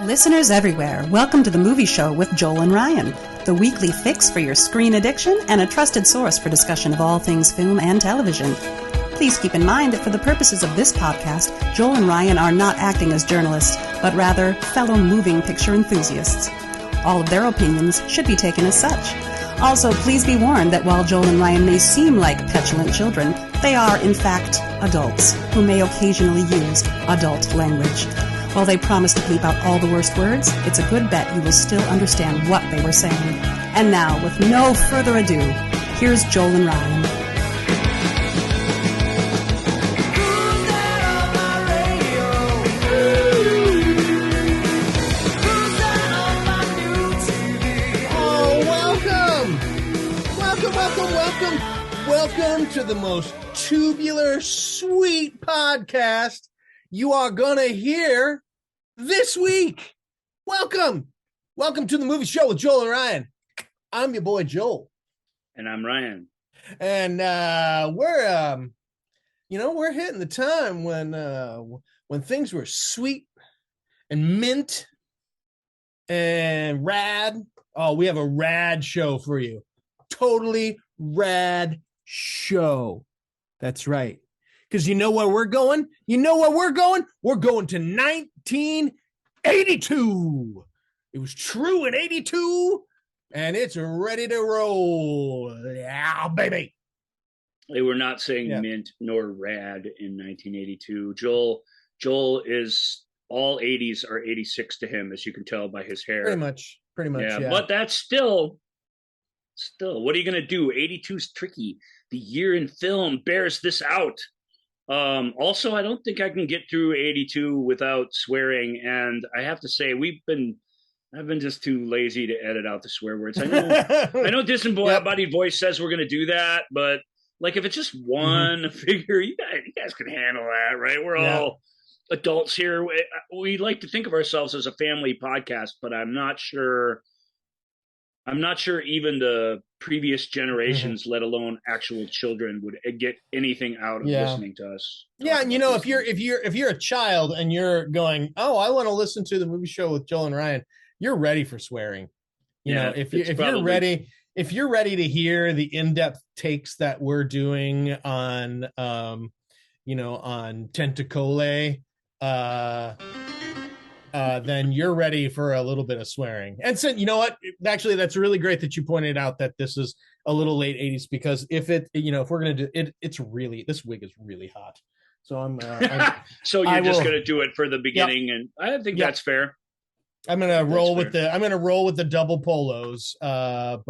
Listeners everywhere, welcome to the Movie Show with Joel and Ryan, the weekly fix for your screen addiction and a trusted source for discussion of all things film and television. Please keep in mind that for the purposes of this podcast, Joel and Ryan are not acting as journalists, but rather fellow moving picture enthusiasts. All of their opinions should be taken as such. Also, please be warned that while Joel and Ryan may seem like petulant children, they are, in fact, adults who may occasionally use adult language. While they promise to bleep out all the worst words, it's a good bet you will still understand what they were saying. And now, with no further ado, here's Joel and Ryan. Welcome to the most tubular, sweet podcast you are gonna hear this week. Welcome to the Movie Show with Joel and Ryan. I'm your boy Joel, and I'm Ryan. And we're hitting the time when things were sweet and mint and rad. Oh, we have a rad show for you. Totally rad show. That's right. Because you know where we're going? We're going to 1982. It was true in 82, and it's ready to roll. Yeah, baby. They were not saying mint nor rad in 1982. Joel is all 80s are 86 to him, as you can tell by his hair. Pretty much. Yeah. But that's still, what are you going to do? 82 is tricky. The year in film bears this out. Also, I don't think I can get through 82 without swearing. And I have to say, I've been just too lazy to edit out the swear words. I know Disembodied Voice says we're going to do that, but like if it's just one figure, you guys can handle that, right? We're all adults here. We like to think of ourselves as a family podcast, but I'm not sure even the previous generations, let alone actual children, would get anything out of listening to us. Yeah, and if you're a child and you're going, oh, I want to listen to the Movie Show with Joel and Ryan, you're ready for swearing. If you're ready to hear the in-depth takes that we're doing on on Tentacole, then you're ready for a little bit of swearing. And so, you know what? Actually, that's really great that you pointed out that this is a little late 80s, because if we're going to do it, it's really, this wig is really hot. So I'm so you're just going to do it for the beginning. And I think that's fair. I'm going to roll with the double polos. That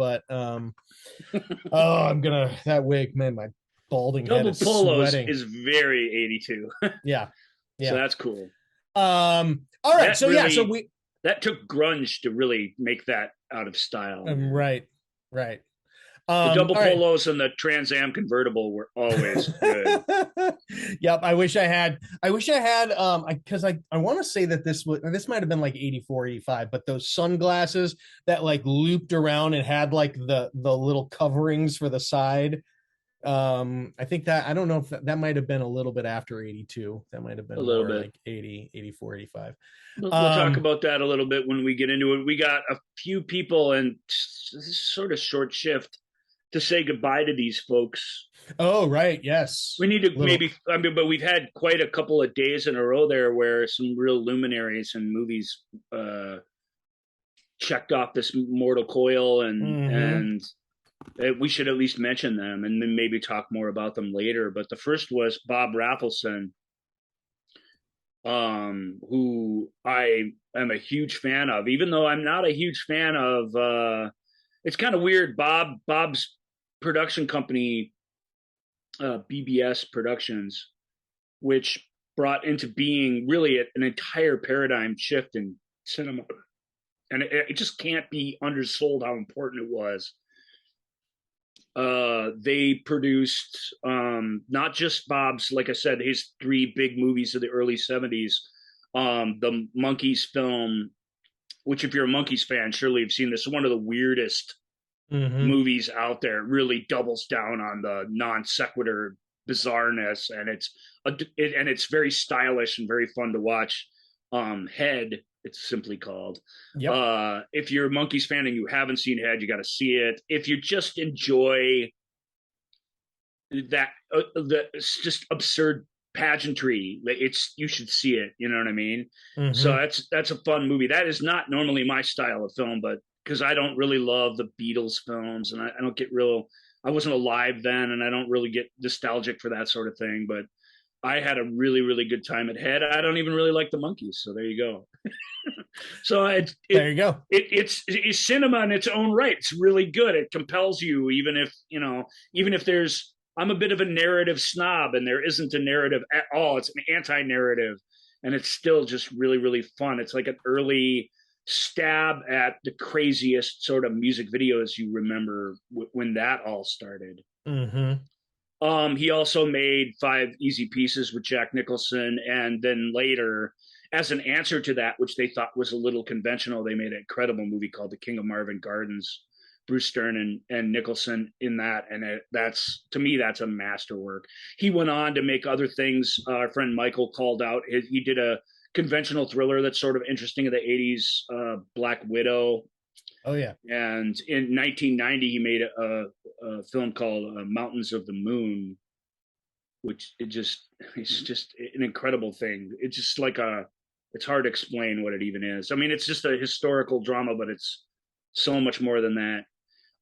wig, man, my balding double head is polos sweating. Is very 82. Yeah. So that's cool. All right. That took grunge to really make that out of style. Right. The double polos and the Trans Am convertible were always good. Yep. I wish I had, because I want to say that this might have been like 84, 85, but those sunglasses that like looped around and had like the little coverings for the side. I think that, I don't know if that might have been a little bit after 82. That might have been a little bit like 80, 84, 85. We'll talk about that a little bit when we get into it. We got a few people and sort of short shift to say goodbye to these folks. Oh, right. Yes. We need to but we've had quite a couple of days in a row there where some real luminaries and movies checked off this mortal coil, and we should at least mention them and then maybe talk more about them later. But the first was Bob Rafelson, who I am a huge fan of, even though I'm not a huge fan of, it's kind of weird. Bob's production company, BBS Productions, which brought into being really an entire paradigm shift in cinema. And it just can't be undersold how important it was. They produced not just Bob's, like I said, his three big movies of the early 70s, the Monkees film, which if you're a Monkees fan, surely you've seen this. It's one of the weirdest movies out there. It really doubles down on the non sequitur bizarreness, and it's very stylish and very fun to watch. Head, it's simply called. Yep. If you're a Monkees fan and you haven't seen Head, you got to see it. If you just enjoy that, it's just absurd pageantry, you should see it. You know what I mean? So that's a fun movie. That is not normally my style of film, but because I don't really love the Beatles films, and I don't get I wasn't alive then, and I don't really get nostalgic for that sort of thing. But I had a really, really good time at Head. I don't even really like the Monkees, so there you go. So there you go. It's cinema in its own right. It's really good. It compels you, even if there's. I'm a bit of a narrative snob, and there isn't a narrative at all. It's an anti-narrative, and it's still just really, really fun. It's like an early stab at the craziest sort of music videos you remember when that all started. He also made 5 Easy Pieces with Jack Nicholson, and then later, as an answer to that, which they thought was a little conventional, they made an incredible movie called The King of Marvin Gardens. Bruce Stern and Nicholson in that, and to me that's a masterwork. He went on to make other things. Our friend Michael called out. He did a conventional thriller that's sort of interesting in the 80s, Black Widow. Oh yeah. And in 1990 he made a film called Mountains of the Moon, which it's just an incredible thing. It's just like it's hard to explain what it even is. I mean, it's just a historical drama, but it's so much more than that.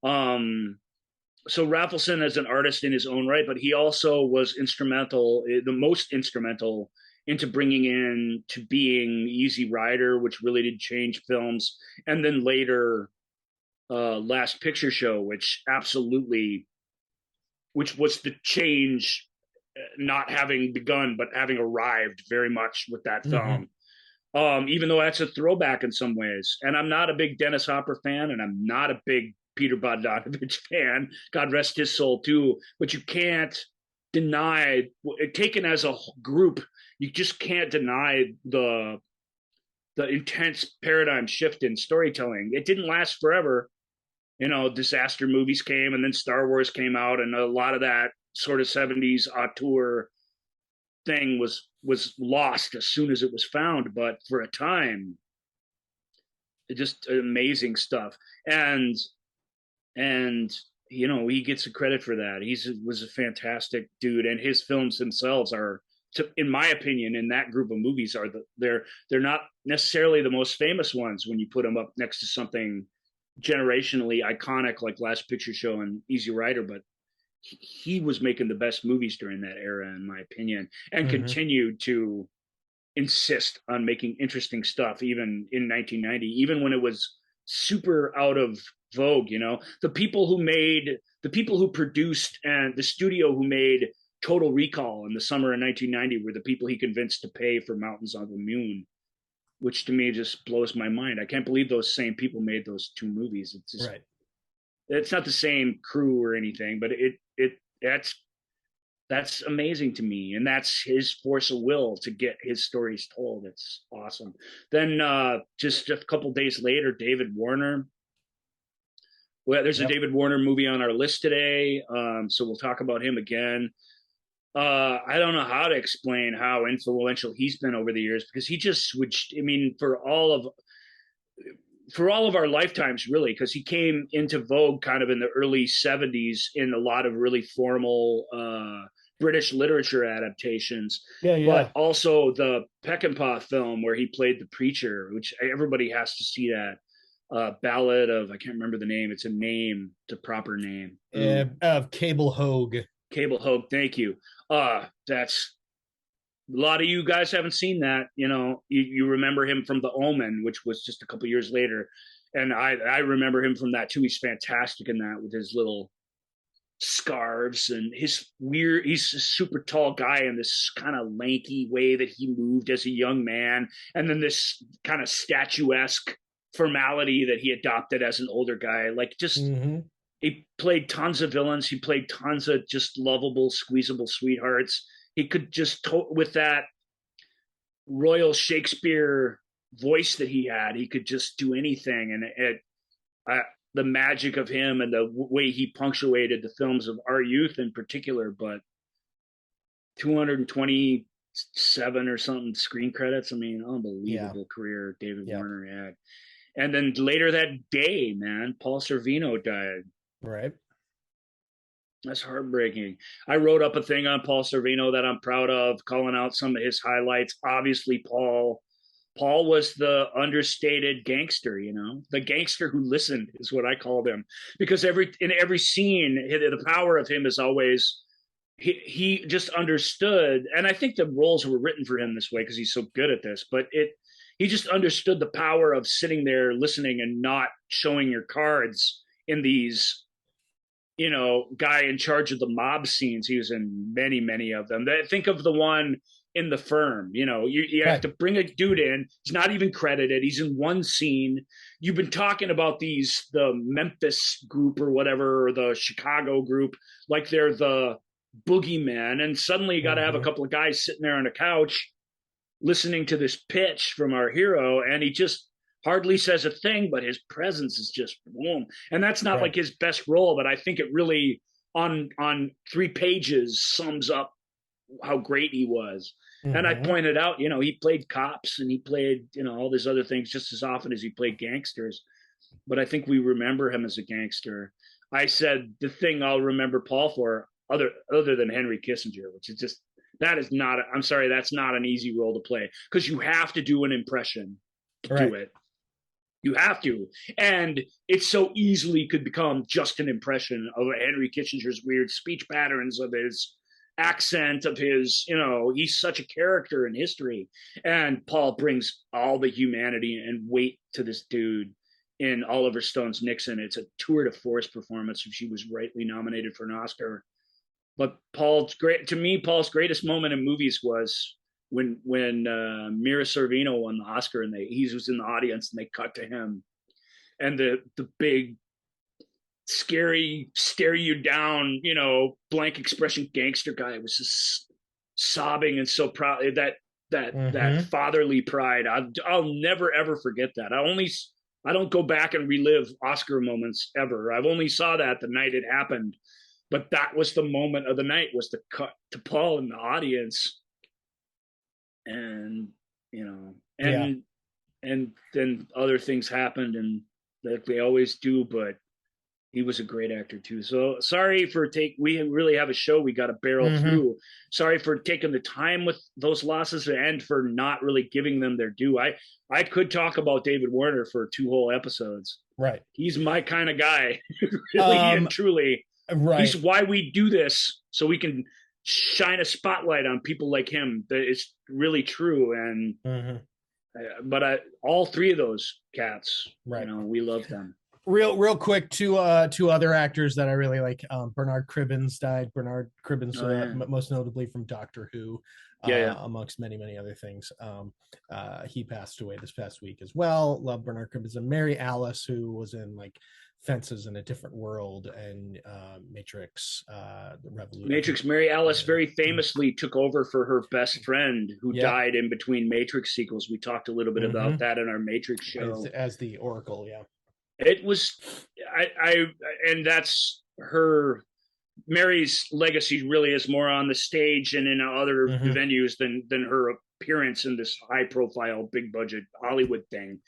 So Raffleson is an artist in his own right, but he also was the most instrumental into bringing in to being Easy Rider, which really did change films. And then later, Last Picture Show, which was the change, not having begun, but having arrived very much with that film. Even though that's a throwback in some ways. And I'm not a big Dennis Hopper fan, and I'm not a big Peter Bogdanovich fan. God rest his soul too. But you can't deny, taken as a group, you just can't deny the intense paradigm shift in storytelling. It didn't last forever. Disaster movies came, and then Star Wars came out, and a lot of that sort of 70s auteur thing was lost as soon as it was found. But for a time, it just amazing stuff. And he gets the credit for that. Was a fantastic dude, and his films themselves are, in my opinion, in that group of movies, they're not necessarily the most famous ones when you put them up next to something generationally iconic like Last Picture Show and Easy Rider, but he was making the best movies during that era, in my opinion, and continued to insist on making interesting stuff even in 1990, even when it was super out of vogue. The people who produced, and the studio who made Total Recall in the summer of 1990 were the people he convinced to pay for Mountains on the Moon, which to me just blows my mind. I can't believe those same people made those 2 movies. It's just, right. It's not the same crew or anything, but that's amazing to me, and that's his force of will to get his stories told. It's awesome. Then just a couple days later, David Warner. Well, there's a David Warner movie on our list today, so we'll talk about him again. I don't know how to explain how influential he's been over the years, because he just switched. I mean, for all of our lifetimes, really, because he came into vogue kind of in the early 70s in a lot of really formal British literature adaptations. But also the Peckinpah film where he played the preacher, which everybody has to see that. Ballad of, I can't remember the name. It's a proper name. Of Cable Hogue. Cable Hogue, thank you. That's a lot of you guys haven't seen that. You remember him from The Omen, which was just a couple years later, and I remember him from that too. He's fantastic in that, with his little scarves and he's a super tall guy in this kind of lanky way that he moved as a young man, and then this kind of statuesque formality that he adopted as an older guy. Like, just he played tons of villains. He played tons of just lovable, squeezable sweethearts. He could just, with that Royal Shakespeare voice that he had, he could just do anything. And the magic of him and the way he punctuated the films of our youth in particular, but 220 7 or something screen credits. I mean, unbelievable career David Warner had. And then later that day, man, Paul Servino died. Right. That's heartbreaking. I wrote up a thing on Paul Servino that I'm proud of, calling out some of his highlights. Obviously, Paul was the understated gangster, you know, the gangster who listened is what I called him, because in every scene, the power of him is always he just understood. And I think the roles were written for him this way because he's so good at this, but he just understood the power of sitting there listening and not showing your cards in these, you know, guy in charge of the mob scenes. He was in many, many of them. Think of the one in The Firm. You know, you have to bring a dude in. He's not even credited. He's in one scene. You've been talking about the Memphis group or whatever, or the Chicago group, like they're the boogeyman. And suddenly you got to have a couple of guys sitting there on a couch listening to this pitch from our hero. And he just hardly says a thing, but his presence is just boom. And that's not like his best role, but I think it really on 3 pages sums up how great he was. And I pointed out, you know, he played cops and he played, you know, all these other things just as often as he played gangsters. But I think we remember him as a gangster. I said the thing I'll remember Paul for, other than Henry Kissinger, which is just, that's not an easy role to play, because you have to do an impression to do it. You have to. And it so easily could become just an impression of Henry Kissinger's weird speech patterns, of his accent, of his, you know, he's such a character in history. And Paul brings all the humanity and weight to this dude in Oliver Stone's Nixon. It's a tour de force performance. She was rightly nominated for an Oscar. But Paul's greatest moment in movies was when Mira Sorvino won the Oscar, and he was in the audience, and they cut to him, and the big, scary, stare you down, you know, blank expression gangster guy was just sobbing and so proud. That fatherly pride. I'll never ever forget that. I don't go back and relive Oscar moments ever. I've only saw that the night it happened. But that was the moment of the night, was the cut to Paul in the audience. And, you know, and then other things happened, and like they always do, but he was a great actor too. So sorry we really have a show we got to barrel through. Sorry for taking the time with those losses and for not really giving them their due. I could talk about David Warner for 2 whole episodes. Right. He's my kind of guy, really and truly. Right. He's why we do this, so we can shine a spotlight on people like him. That it's really true. And but all 3 of those cats, you know, we love them. Real quick, 2 other actors that I really like. Bernard Cribbins died. Bernard Cribbins, most notably from Doctor Who, amongst many other things. He passed away this past week as well. Love Bernard Cribbins. And Mary Alice, who was in like Fences in a Different World and Matrix, the Revolution. Matrix. Mary Alice very famously took over for her best friend, who died in between Matrix sequels. We talked a little bit about that in our Matrix show as the Oracle. It was, and that's her. Mary's legacy really is more on the stage and in other venues than her appearance in this high profile, big budget Hollywood thing.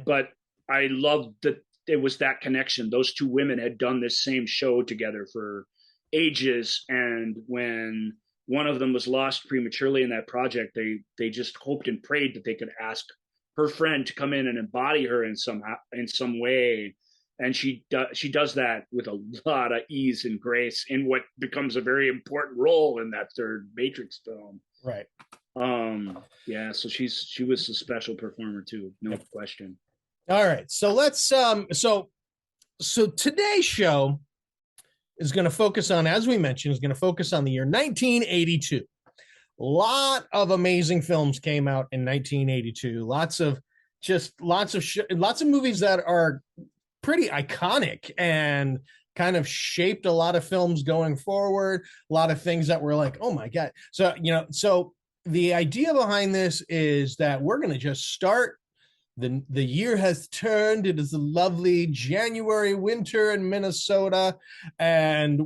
But I loved that it was that connection. Those 2 women had done this same show together for ages. And when one of them was lost prematurely in that project, they just hoped and prayed that they could ask her friend to come in and embody her in some way. And she does that with a lot of ease and grace in what becomes a very important role in that 3rd Matrix film. Right. So she was a special performer too, no question. All right. So let's so today's show is going to focus on, as we mentioned, is going to focus on the year 1982. Lot of amazing films came out in 1982. Lots of movies that are pretty iconic and kind of shaped a lot of films going forward. A lot of things that were like, oh my God. So, you know, so the idea behind this is that we're going to just start The year has turned. It is a lovely January winter in Minnesota, and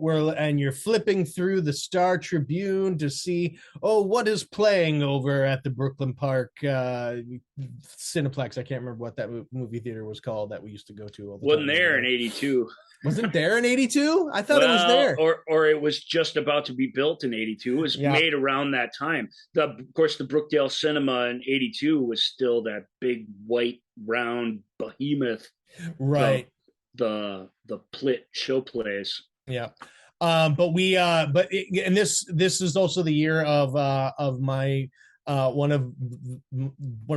you're flipping through the Star Tribune to see what is playing over at the Brooklyn Park Cineplex. I can't remember what that movie theater was called that we used to go to all the Wasn't time. there in '82? Wasn't there in '82? I thought it was there. Or it was just about to be built in '82. It was made around that time. Of course, the Brookdale Cinema in '82 was still that big white round behemoth, right? The Plit show place. Yeah. And this is also the year of my one of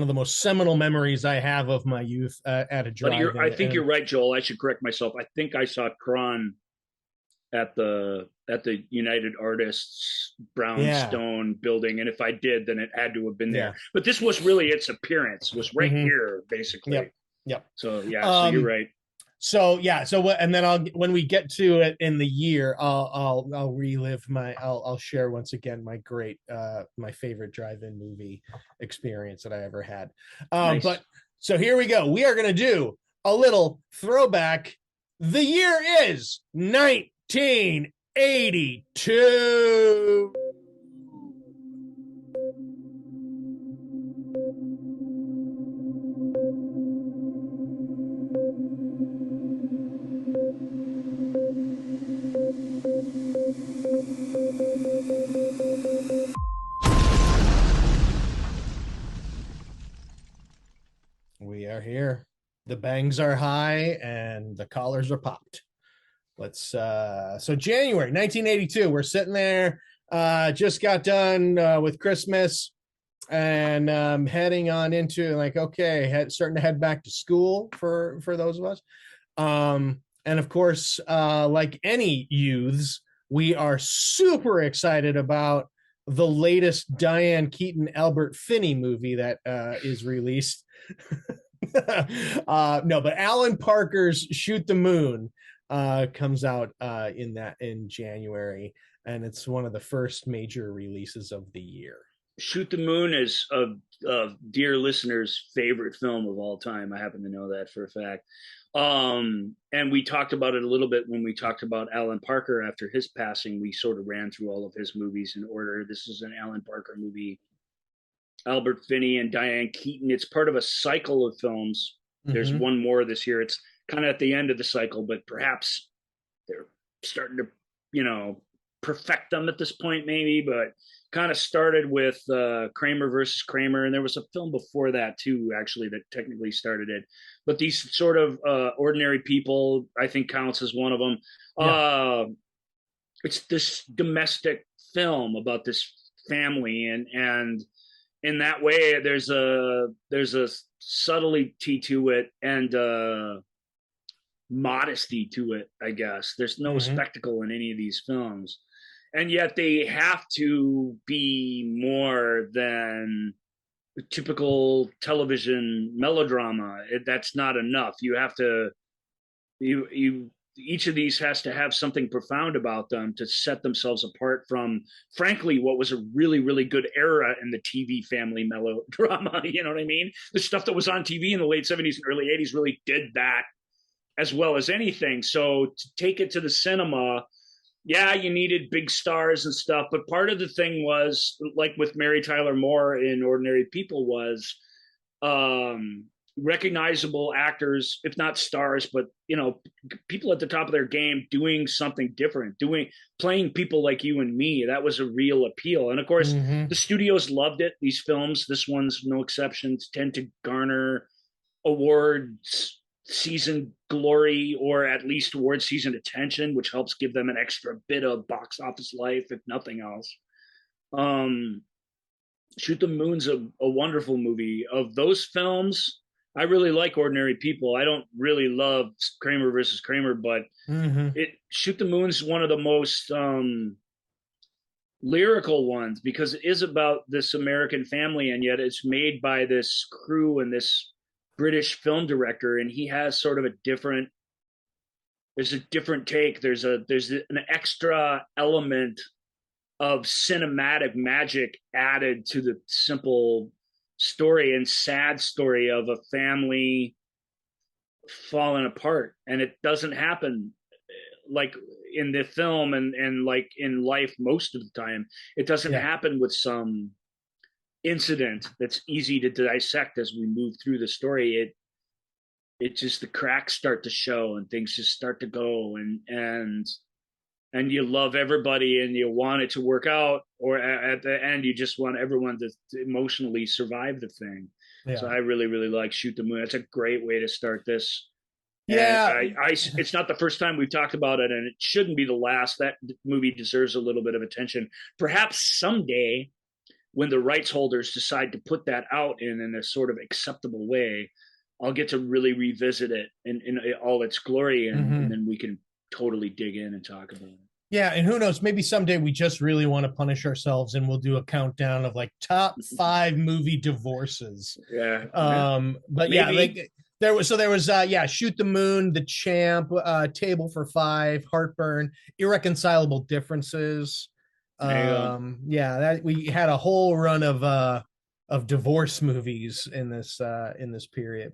the most seminal memories I have of my youth at a drive-in. I think you're right, Joel. I should correct myself. I think I saw Kron at the United Artists brownstone building, and if I did, then it had to have been there. But this was really its appearance, was right here, basically. Yep. So so you're right. And then when we get to it in the year, I'll relive I'll share once again my great my favorite drive-in movie experience that I ever had. Nice. But so here we go. We are going to do a little throwback. The year is 1982. We are here. The bangs are high and the collars are popped. So January 1982, we're sitting there, just got done with Christmas, and heading on into starting to head back to school for those of us. And of course, like any youths, we are super excited about the latest Diane Keaton Albert Finney movie that is released. No, but Alan Parker's Shoot the Moon comes out in January, and it's one of the first major releases of the year. Shoot the Moon is a dear listener's favorite film of all time. I happen to know that for a fact. And we talked about it a little bit when we talked about Alan Parker after his passing. We sort of ran through all of his movies in order. This is an Alan Parker movie. Albert Finney and Diane Keaton. It's part of a cycle of films. There's one more this year. It's kind of at the end of the cycle, but perhaps they're starting to, perfect them at this point, maybe. But kind of started with Kramer versus Kramer, and there was a film before that too, actually, that technically started it. But these sort of ordinary people, I think, counts as one of them. Yeah. It's this domestic film about this family, and in that way, there's a subtlety to it and modesty to it, I guess. There's no spectacle in any of these films, and yet they have to be more than a typical television melodrama. That's not enough. You have to each of these has to have something profound about them to set themselves apart from, frankly, what was a really, really good era in the TV family melodrama. You know what I mean? The stuff that was on TV in the late 70s and early 80s really did that as well as anything. So to take it to the cinema, you needed big stars and stuff. But part of the thing was, like with Mary Tyler Moore in Ordinary People, was recognizable actors, if not stars, but people at the top of their game doing something different, playing people like you and me. That was a real appeal. And of course, the studios loved it. These films, this one's no exception, tend to garner awards season glory, or at least award season attention, which helps give them an extra bit of box office life, if nothing else. Shoot the Moon's a wonderful movie. Of those films, I really like Ordinary People. I don't really love Kramer versus Kramer, but Shoot the Moon's one of the most lyrical ones, because it is about this American family, and yet it's made by this crew and this British film director, and he has sort of a different take. There's an extra element of cinematic magic added to the simple story and sad story of a family falling apart, and it doesn't happen like in the film and like in life most of the time. It doesn't happen with some incident that's easy to dissect as we move through the story. It just, the cracks start to show and things just start to go, and you love everybody and you want it to work out, or at the end you just want everyone to emotionally survive the thing. So I really, really like Shoot the Moon. That's a great way to start this. It's not the first time we've talked about it, and it shouldn't be the last. That movie deserves a little bit of attention. Perhaps someday, when the rights holders decide to put that out in a sort of acceptable way, I'll get to really revisit it in all its glory, and then we can totally dig in and talk about it. Yeah, and who knows, maybe someday we just really want to punish ourselves and we'll do a countdown of like top 5 movie divorces. Yeah. But maybe. Yeah, like there was Shoot the Moon, The Champ, Table for Five, Heartburn, Irreconcilable Differences. That we had a whole run of divorce movies in this period.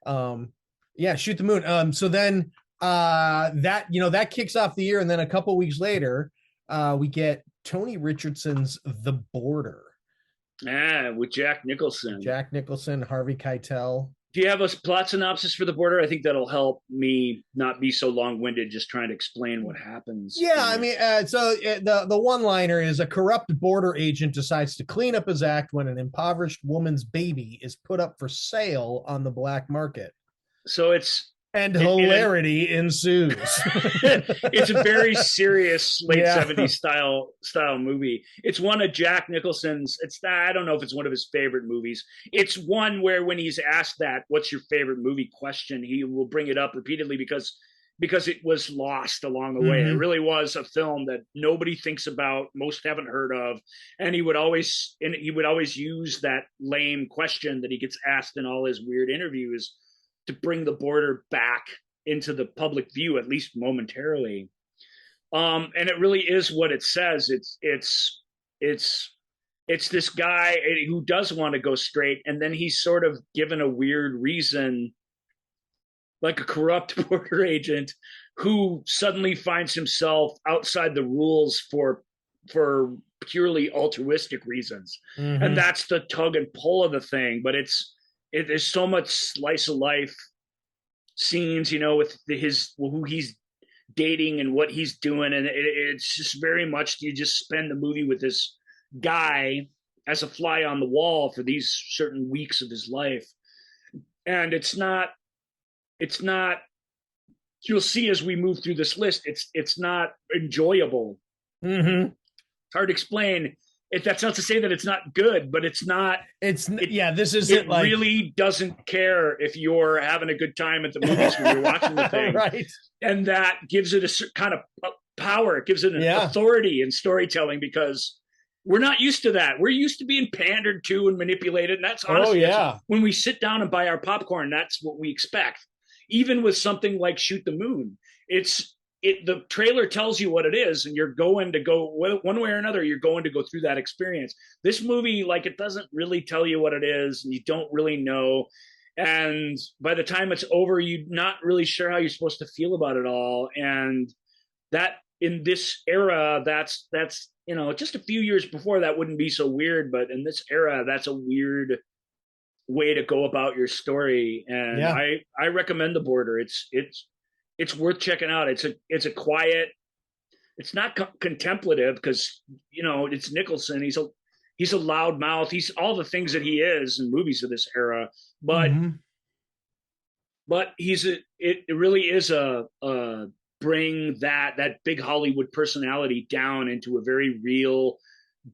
Shoot the Moon. So then that kicks off the year, and then a couple weeks later, we get Tony Richardson's The Border. With Jack Nicholson, Harvey Keitel. Do you have a plot synopsis for The Border? I think that'll help me not be so long-winded just trying to explain what happens. Yeah, I mean, the one-liner is: a corrupt border agent decides to clean up his act when an impoverished woman's baby is put up for sale on the black market. So hilarity ensues. It's a very serious late 70s style movie. It's one of Jack Nicholson's. I don't know if it's one of his favorite movies. It's one where when he's asked that, what's your favorite movie question, he will bring it up repeatedly because it was lost along the way. It really was a film that nobody thinks about, most haven't heard of, and he would always use that lame question that he gets asked in all his weird interviews to bring The Border back into the public view, at least momentarily. And it really is what it says. It's this guy who does want to go straight, and then he's sort of given a weird reason, like a corrupt border agent who suddenly finds himself outside the rules for purely altruistic reasons. And that's the tug and pull of the thing. But there's so much slice of life scenes, with who he's dating and what he's doing. And it's just very much, you just spend the movie with this guy as a fly on the wall for these certain weeks of his life. And it's not, you'll see as we move through this list, it's not enjoyable. It's hard to explain. That's not to say that it's not good, but this isn't it like, really doesn't care if you're having a good time at the movies when you're watching the thing. Right. And that gives it a kind of power. It gives it an authority in storytelling, because we're not used to that. We're used to being pandered to and manipulated. And that's honestly, when we sit down and buy our popcorn, that's what we expect. Even with something like Shoot the Moon, the trailer tells you what it is, and you're going to go one way or another. You're going to go through that experience. This movie, it doesn't really tell you what it is, and you don't really know. And by the time it's over, you're not really sure how you're supposed to feel about it all. And that in this era, that's just a few years before that wouldn't be so weird, but in this era, that's a weird way to go about your story. And I recommend The Border. It's worth checking out. It's a quiet, it's not contemplative, because it's Nicholson. He's a loud mouth. He's all the things that he is in movies of this era, but it really is a bring that big Hollywood personality down into a very real,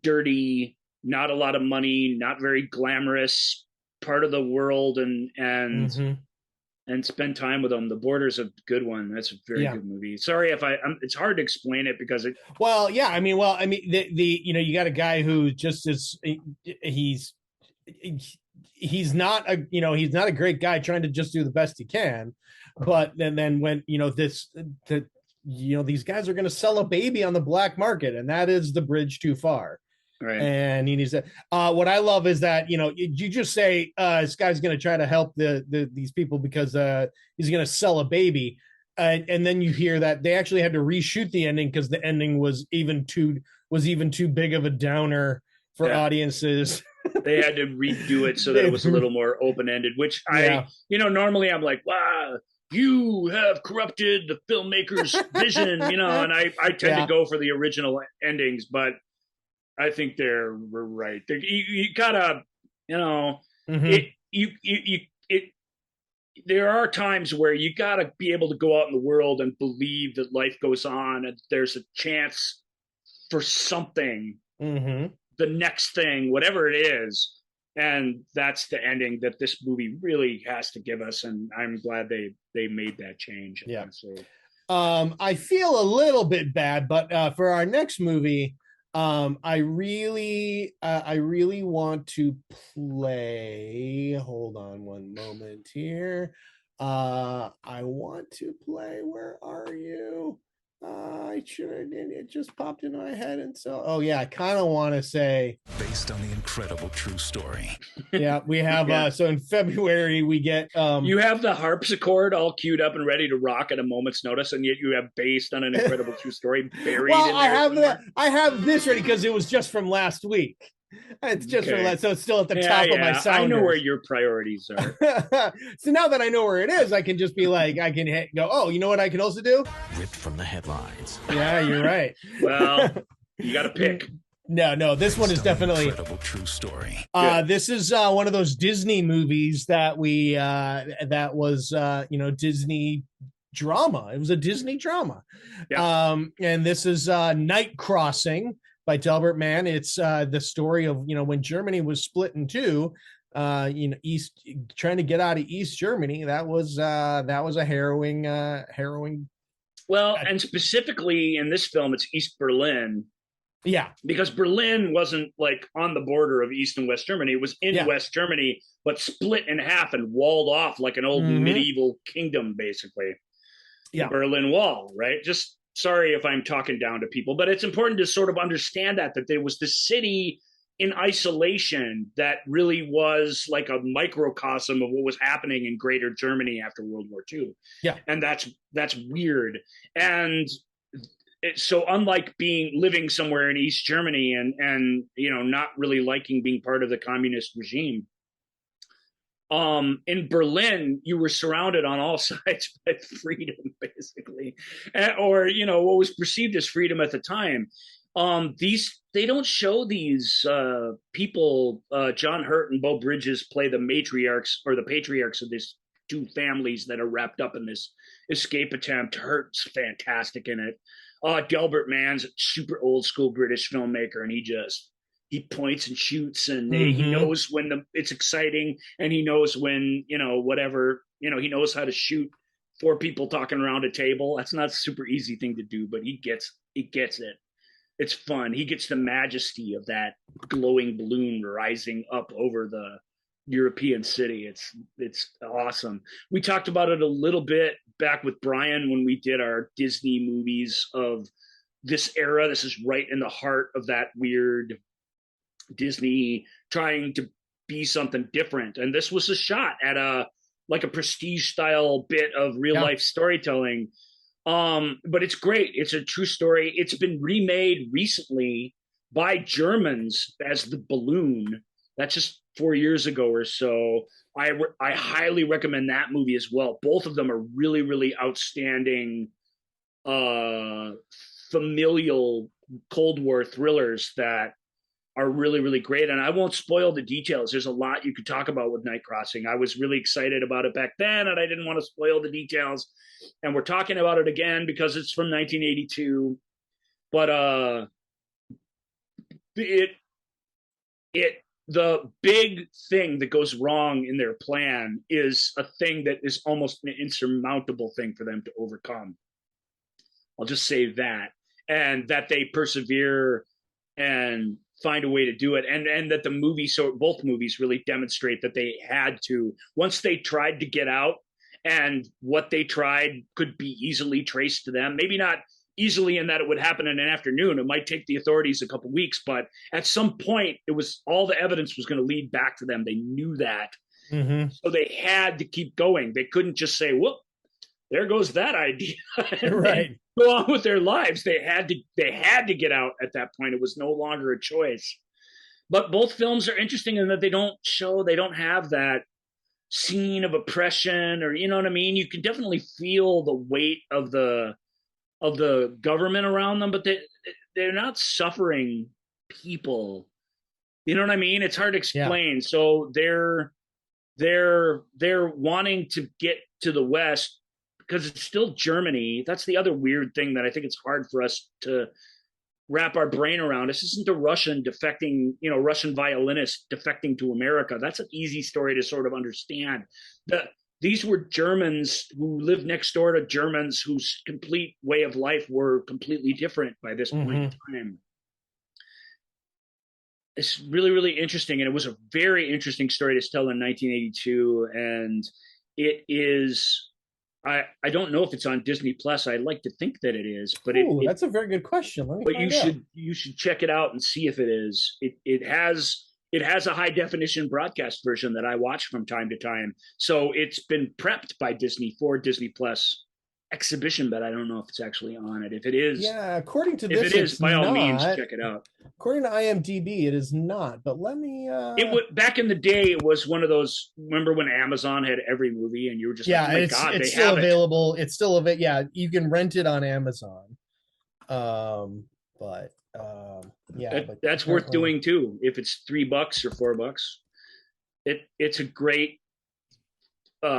dirty, not a lot of money, not very glamorous part of the world, and spend time with them. The Border's a good one. That's a very good movie. Sorry if it's hard to explain it because it. You got a guy who just is. He's not a great guy trying to just do the best he can, but then when these guys are going to sell a baby on the black market, and that is the bridge too far. Right. And he needs to. What I love is that you just say this guy's going to try to help these people because he's going to sell a baby, and then you hear that they actually had to reshoot the ending because the ending was even too big of a downer for audiences. They had to redo it so that it was a little more open-ended, which normally I'm like, wow, you have corrupted the filmmaker's vision, and I tend to go for the original endings, but I think they're right. You gotta, there are times where you gotta be able to go out in the world and believe that life goes on and there's a chance for something, the next thing, whatever it is. And that's the ending that this movie really has to give us. And I'm glad they made that change. Yeah. So, I feel a little bit bad, but for our next movie, I really want to play. Hold on one moment here. I want to play. Where are you? I should have. It just popped into my head, and so I kind of want to say based on the incredible true story. Yeah, we have. So in February we get. You have the harpsichord all queued up and ready to rock at a moment's notice, and yet you have based on an incredible true story buried. Well, in there I have this ready because it was just from last week. It's just from last, so it's still at the top of my sound. I know where your priorities are. So now that I know where it is, I can just be like, I can go. Oh, you know what I can also do? Ripped from the headlines. Yeah, you're right. Well, you got to pick. No, this one is definitely incredible true story. This is one of those Disney movies that we that was Disney drama. It was a Disney drama. Yeah. And this is Night Crossing by Delbert Mann. It's the story of when Germany was split in two. East trying to get out of East Germany. That was a harrowing. Well, and specifically in this film, it's East Berlin. Yeah, because Berlin wasn't like on the border of East and West Germany. It was in West Germany, but split in half and walled off like an old medieval kingdom, basically. Yeah, the Berlin Wall, right? Just sorry if I'm talking down to people, but it's important to sort of understand that there was this city in isolation that really was like a microcosm of what was happening in Greater Germany after World War II. Yeah, and that's weird. And so unlike living somewhere in East Germany and not really liking being part of the communist regime, in Berlin you were surrounded on all sides by freedom, basically, or what was perceived as freedom at the time. They don't show these people. John Hurt and Beau Bridges play the matriarchs or the patriarchs of these two families that are wrapped up in this escape attempt. Hurt's fantastic in it. Delbert Mann's a super old school British filmmaker, and he points and shoots, and he knows when it's exciting, and he knows when he knows how to shoot four people talking around a table. That's not a super easy thing to do, but he gets it. It's fun. He gets the majesty of that glowing balloon rising up over the European city. It's awesome. We talked about it a little bit back with Brian when we did our Disney movies of this era. This is right in the heart of that weird Disney trying to be something different. And this was a shot at a prestige style bit of real life storytelling. But it's great. It's a true story. It's been remade recently by Germans as The Balloon. That's just 4 years ago or so. I highly recommend that movie as well. Both of them are really, really outstanding familial Cold War thrillers that are really, really great. And I won't spoil the details. There's a lot you could talk about with Night Crossing. I was really excited about it back then, and I didn't want to spoil the details. And we're talking about it again because it's from 1982. But the big thing that goes wrong in their plan is a thing that is almost an insurmountable thing for them to overcome. I'll just say that. And that they persevere and find a way to do it. And that the movie, so both movies really demonstrate that they had to, once they tried to get out, and what they tried could be easily traced to them. Maybe not easily in that it would happen in an afternoon. It might take the authorities a couple weeks, but at some point, it was all the evidence was going to lead back to them. They knew that. Mm-hmm. So they had to keep going. They couldn't just say, "Whoop, there goes that idea," Right. go on with their lives. They had to get out at that point. It was no longer a choice. But both films are interesting in that they don't have that scene of oppression, or you know what I mean. You can definitely feel the weight of the government around them, but they're not suffering people. You know what I mean? It's hard to explain. Yeah. So they're wanting to get to the West because it's still Germany. That's the other weird thing that I think it's hard for us to wrap our brain around. This isn't a Russian defecting, Russian violinist defecting to America. That's an easy story to sort of understand. These were Germans who lived next door to Germans whose complete way of life were completely different by this point in time. It's really, really interesting. And it was a very interesting story to tell in 1982. And it is, I don't know if it's on Disney Plus. I'd like to think that it is, but that's a very good question. Let me find out. You should check it out and see if it is. It has a high definition broadcast version that I watch from time to time. So it's been prepped by Disney for Disney Plus exhibition, but I don't know if it's actually on it. If it is, according to this, if it is, by all means, check it out. According to IMDb, it is not. But let me. It would back in the day. It was one of those. Remember when Amazon had every movie, and you were just like, "Oh my God, it's still available." It's still available. Yeah, you can rent it on Amazon. But that's worth doing too. If it's $3 or $4, it's a great,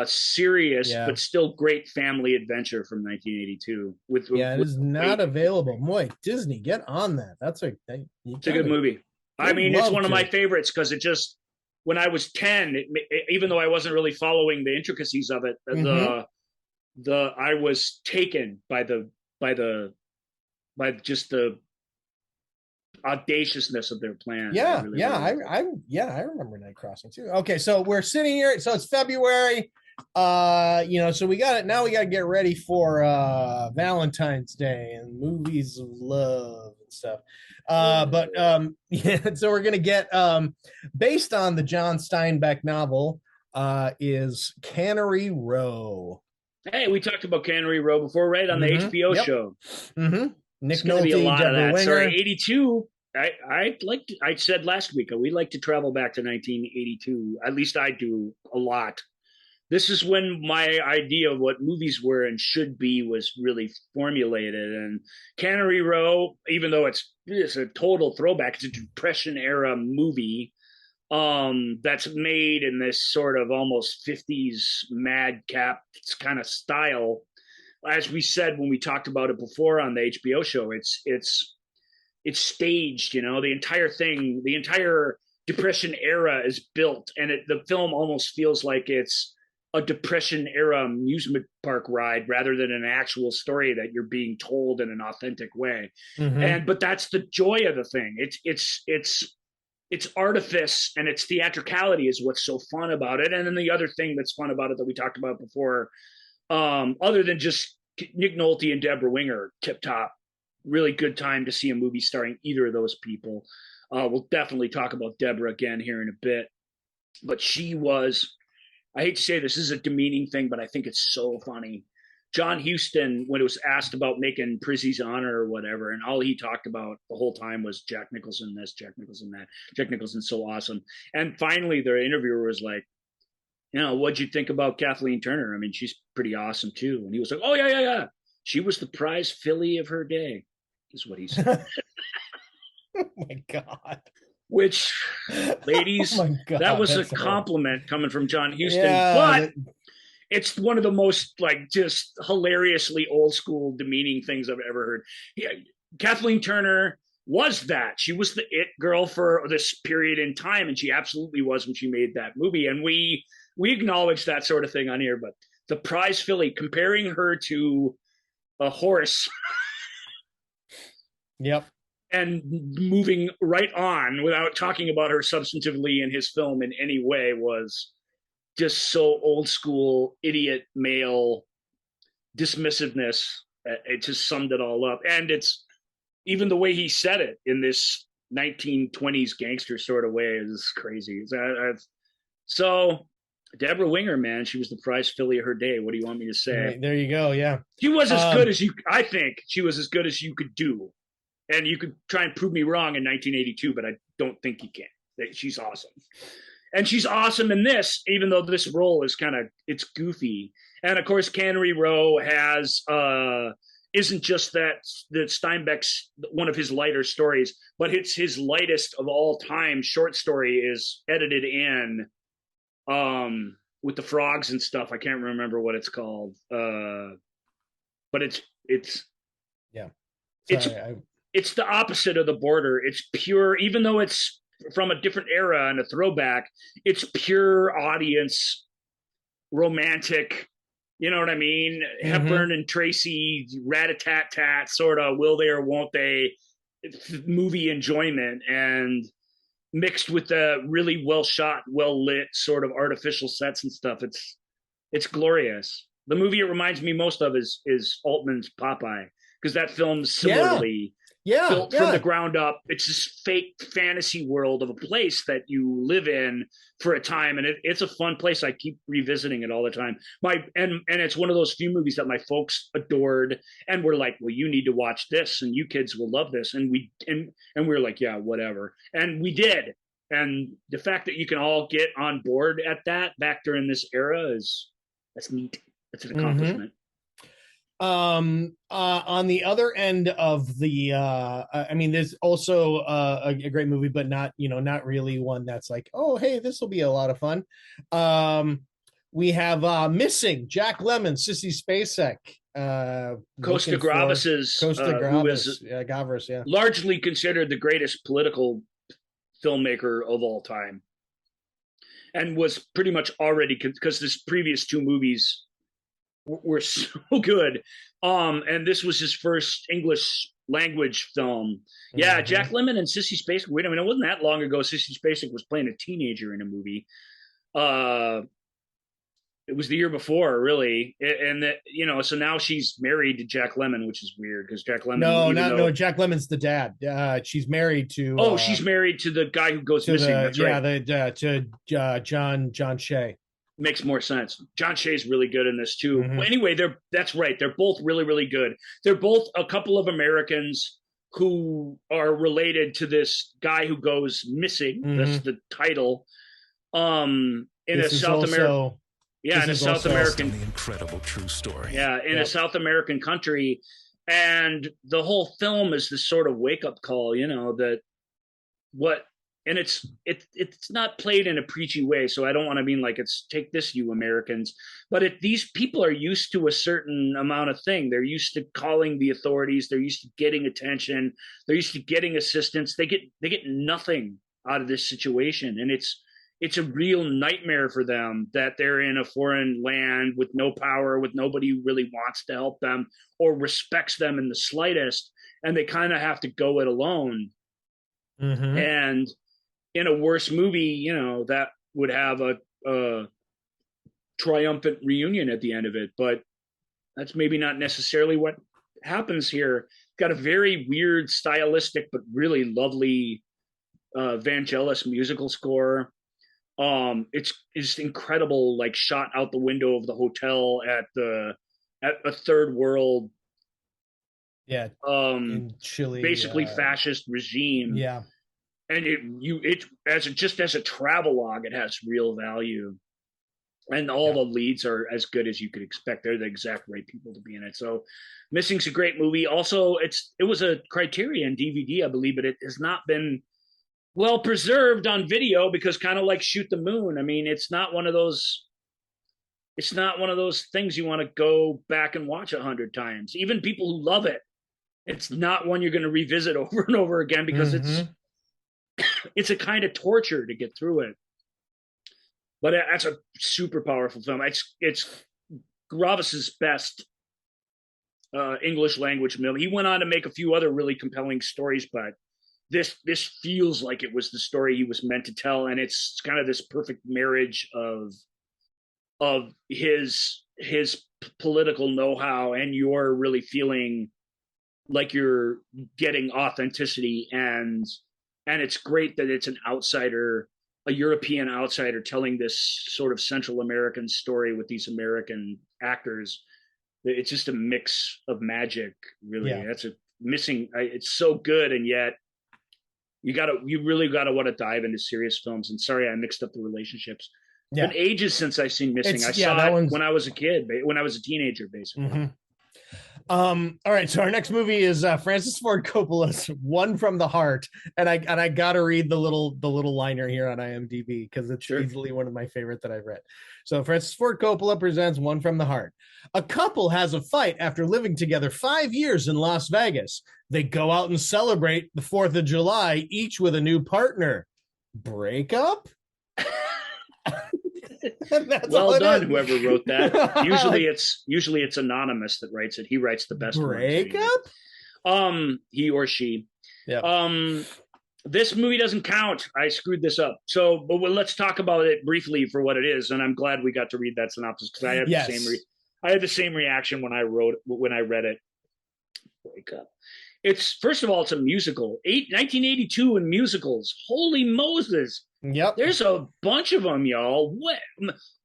serious but still great family adventure from 1982. It is not available. Boy, Disney, get on that. It's a good movie. I mean, it's one of my favorites because it just, when I was 10, even though I wasn't really following the intricacies of it, I was taken by just the audaciousness of their plan. I remember Night Crossing too. Okay, so we're sitting here. So it's February. So we got it. Now we got to get ready for Valentine's Day and movies of love and stuff. So we're gonna get based on the John Steinbeck novel is Cannery Row. Hey, we talked about Cannery Row before, right? On the HBO show. Mm-hmm. Nick Nolte, a lot of that. Winger. Sorry, 82. I said last week, we like to travel back to 1982. At least I do a lot. This is when my idea of what movies were and should be was really formulated. And Cannery Row, even though it's a total throwback, it's a Depression era movie that's made in this sort of almost 50s madcap kind of style. As we said when we talked about it before on the HBO show, it's staged. The entire thing, the entire Depression era is built, and the film almost feels like it's a Depression era amusement park ride rather than an actual story that you're being told in an authentic way. But that's the joy of the thing. It's artifice and its theatricality is what's so fun about it. And then the other thing that's fun about it that we talked about before, other than just Nick Nolte and Deborah Winger, tip top, really good time to see a movie starring either of those people. We'll definitely talk about Deborah again here in a bit, but she was, I hate to say this is a demeaning thing, but I think it's so funny. John Huston, when it was asked about making Prizzy's Honor or whatever, and all he talked about the whole time was Jack Nicholson this, Jack Nicholson that, Jack Nicholson's so awesome. And finally, the interviewer was like, what'd you think about Kathleen Turner? I mean, she's pretty awesome too. And he was like, oh, yeah. She was the prize filly of her day, is what he said. Oh, my God. Which, ladies, that was a compliment coming from John Huston. But it's one of the most, just hilariously old school, demeaning things I've ever heard. Yeah, Kathleen Turner was that. She was the it girl for this period in time, and she absolutely was when she made that movie. And we acknowledge that sort of thing on here, but the prize filly, comparing her to a horse. Yep. And moving right on without talking about her substantively in his film in any way was just so old school, idiot male dismissiveness It just summed it all up. And it's even the way he said it in this 1920s gangster sort of way is crazy. So Deborah Winger, man, she was the prize filly of her day. What do you want me to say? Right, there you go. Yeah. She was as good as I think she was as good as you could do. And you could try and prove me wrong in 1982, but I don't think you can. She's awesome. And she's awesome in this, even though this role is it's goofy. And of course, Cannery Row isn't just that Steinbeck's one of his lighter stories, but it's his lightest of all time short story is edited in with the frogs and stuff. I can't remember what it's called. But it's yeah. Sorry, it's the opposite of The Border. It's pure, even though it's from a different era and a throwback, it's pure audience, romantic, you know what I mean? Mm-hmm. Hepburn and Tracy, rat-a-tat-tat, sort of will they or won't they movie enjoyment, and mixed with the really well shot, well lit sort of artificial sets and stuff. It's glorious. The movie it reminds me most of is Altman's Popeye, because that film similarly built from the ground up. It's this fake fantasy world of a place that you live in for a time, and it's a fun place. I keep revisiting it all the time. And it's one of those few movies that my folks adored and were like, well, you need to watch this and you kids will love this. And we were like, yeah, whatever. And we did. And the fact that you can all get on board at that back during this era that's neat. That's an accomplishment. On the other end of the I mean, there's also a great movie, but not really one that's like, oh hey, this will be a lot of fun. We have Missing, Jack Lemmon, Sissy Spacek, Costa Gavras, Gavras, yeah, largely considered the greatest political filmmaker of all time, and was pretty much already, because his previous two movies were so good. And this was his first English language film. Yeah, mm-hmm. Jack Lemmon and Sissy Spacek. Wait a minute, it wasn't that long ago Sissy Spacek was playing a teenager in a movie. It was the year before, really. And that, so now she's married to Jack Lemmon, which is weird because Jack Lemmon. No, Jack Lemmon's the dad. She's married to. She's married to the guy who goes missing. That's right. To John Shea. Makes more sense. John Shea's really good in this too. Mm-hmm. Well, anyway, that's right. They're both really, really good. They're both a couple of Americans who are related to this guy who goes missing. Mm-hmm. That's the title. In a South American. Yeah, in a South American, the incredible true story. Yeah, in a South American country, and the whole film is this sort of wake up call. And it's not played in a preachy way, so I don't want to mean like it's take this, you Americans. But these people are used to a certain amount of thing. They're used to calling the authorities. They're used to getting attention. They're used to getting assistance. They get nothing out of this situation, and it's a real nightmare for them that they're in a foreign land with no power, with nobody who really wants to help them or respects them in the slightest, and they kind of have to go it alone. Mm-hmm. And in a worse movie, that would have a triumphant reunion at the end of it, but that's maybe not necessarily what happens here. Got a very weird, stylistic, but really lovely Vangelis musical score. It's just incredible, like shot out the window of the hotel at a third world, in Chile, basically fascist regime. Yeah, and as a travelogue, it has real value, and all the leads are as good as you could expect. They're the exact right people to be in it. So, Missing's a great movie. Also, it was a Criterion DVD, I believe, but it has not been well preserved on video because kind of like Shoot the Moon. I mean, it's not one of those things you want to go back and watch 100 times. Even people who love it, it's not one you're going to revisit over and over again because it's a kind of torture to get through it. But that's a super powerful film. It's Gravas's best English language film. He went on to make a few other really compelling stories, but this feels like it was the story he was meant to tell, and it's kind of this perfect marriage of his political know-how, and you're really feeling like you're getting authenticity, and it's great that it's an outsider, a European outsider, telling this sort of Central American story with these American actors. It's just a mix of magic, really. Yeah. That's a missing. It's so good, and yet you really gotta want to dive into serious films. And sorry, I mixed up the relationships. Yeah. It's been ages since I've seen Missing. I Yeah, saw it when I was a kid, when I was a teenager, basically. Mhm. All right, so our next movie is Francis Ford Coppola's One from the Heart, and I gotta read the little liner here on IMDb because it's easily one of my favorite that I've read. So Francis Ford Coppola presents One from the Heart. A couple has a fight after living together 5 years in Las Vegas. They go out and celebrate the 4th of July, each with a new partner. Breakup? Well done, whoever wrote that. Usually it's anonymous that writes it. He writes the best breakup. He or she. Yeah. This movie doesn't count. I screwed this up. So, but let's talk about it briefly for what it is. And I'm glad we got to read that synopsis because I had I had the same reaction when I read it. Breakup. It's first of all, it's a musical. 1982 in musicals. Holy Moses! Yep. There's a bunch of them, y'all. What?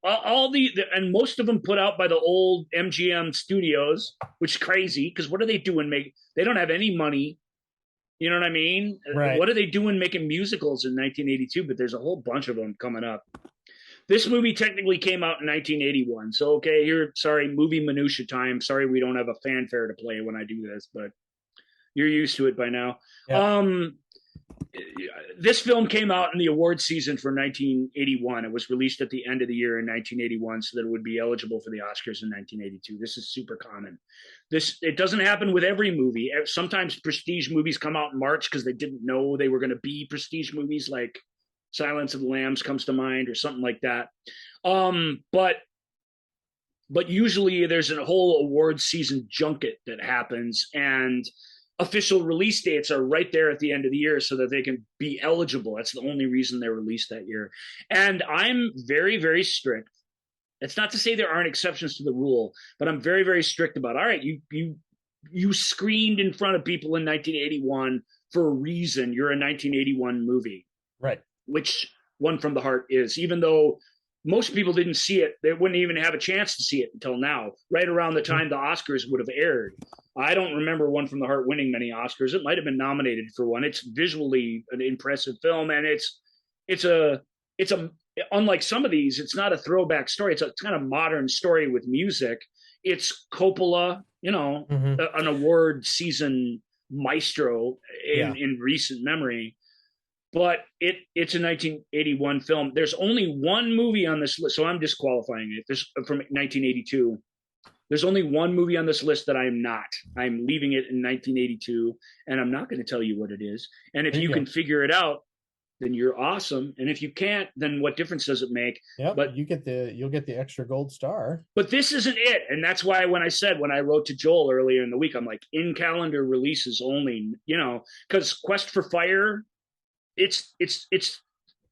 All and most of them put out by the old MGM studios, which is crazy because what are they doing? They don't have any money. You know what I mean? Right. What are they doing making musicals in 1982? But there's a whole bunch of them coming up. This movie technically came out in 1981. So, okay, sorry, movie minutia time. Sorry we don't have a fanfare to play when I do this, but you're used to it by now. Yep. This film came out in the award season for 1981. It was released at the end of the year in 1981 so that it would be eligible for the Oscars in 1982. This is super common. It doesn't happen with every movie. Sometimes prestige movies come out in March because they didn't know they were going to be prestige movies, like Silence of the Lambs comes to mind or something like that. But usually there's a whole award season junket that happens, and official release dates are right there at the end of the year so that they can be eligible. That's the only reason they're released that year. And I'm very, very strict. It's not to say there aren't exceptions to the rule, but I'm very, very strict about, all right, you screened in front of people in 1981 for a reason. You're a 1981 movie. Right. Which One from the Heart is, even though most people didn't see it. They wouldn't even have a chance to see it until now, right around the time the Oscars would have aired. I don't remember One from the Heart winning many Oscars. It might have been nominated for one. It's visually an impressive film, and it's a unlike some of these, it's not a throwback story. It's a kind of modern story with music. It's Coppola, an award season maestro in recent memory. But it's a 1981 film. There's only one movie on this list, so I'm disqualifying it. This from 1982. There's only one movie on this list that I'm not. I'm leaving it in 1982, and I'm not going to tell you what it is. And if you can figure it out, then you're awesome. And if you can't, then what difference does it make? Yeah, but you'll get the extra gold star. But this isn't it, and that's why when I wrote to Joel earlier in the week, I'm like, in calendar releases only, because Quest for Fire. Its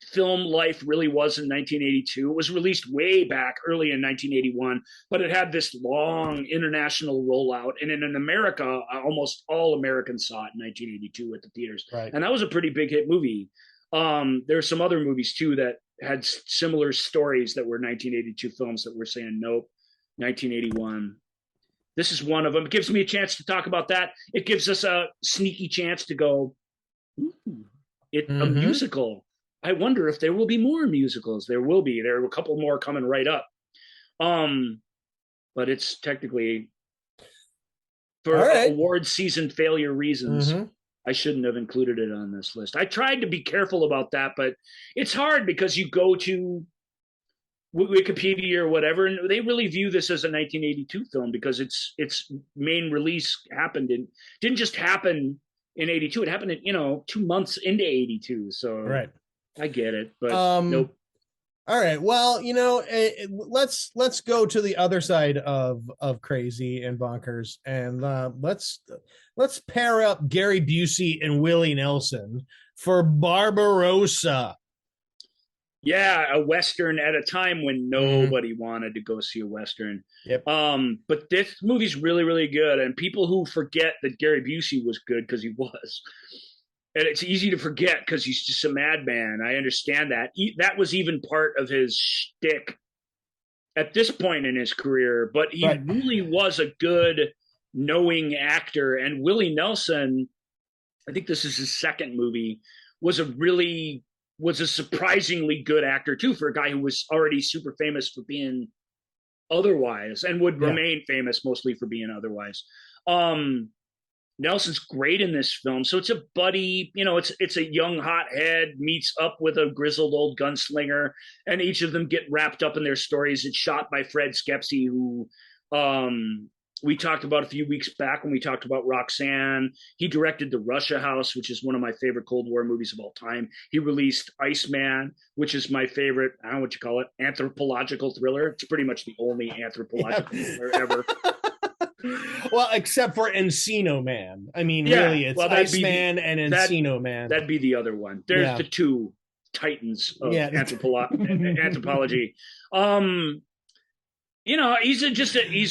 film life really was in 1982. It was released way back early in 1981, but it had this long international rollout. And in America, almost all Americans saw it in 1982 at the theaters. Right. And that was a pretty big hit movie. There are some other movies too that had similar stories that were 1982 films that were saying, nope, 1981. This is one of them. It gives me a chance to talk about that. It gives us a sneaky chance to go, a musical. I wonder if there will be more musicals. There will be. There are a couple more coming right up. But it's technically for award season failure reasons. I shouldn't have included it on this list. I tried to be careful about that, but it's hard because you go to Wikipedia or whatever, and they really view this as a 1982 film because its main release didn't just happen in 82. It happened in 2 months into 82. So right. I get it, but nope. All right. Well, let's go to the other side of crazy and bonkers, and let's pair up Gary Busey and Willie Nelson for Barbarossa. Yeah, a Western at a time when nobody wanted to go see a Western. Yep. But this movie's really, really good. And people who forget that Gary Busey was good, because he was. And it's easy to forget because he's just a madman. I understand that. That was even part of his shtick at this point in his career. But he really was a good, knowing actor. And Willie Nelson, I think this is his second movie, was a surprisingly good actor too, for a guy who was already super famous for being otherwise and would remain famous mostly for being otherwise. Nelson's great in this film. So it's a buddy, it's a young hothead meets up with a grizzled old gunslinger, and each of them get wrapped up in their stories. It's shot by Fred Skepsey, who we talked about a few weeks back when we talked about Roxanne. He directed The Russia House, which is one of my favorite Cold War movies of all time. He released Iceman, which is my favorite, I don't know what you call it, anthropological thriller. It's pretty much the only anthropological thriller ever. Well, except for Encino Man. I mean, really, it's Iceman and Encino Man. That'd be the other one. There's the two titans of anthropology. He's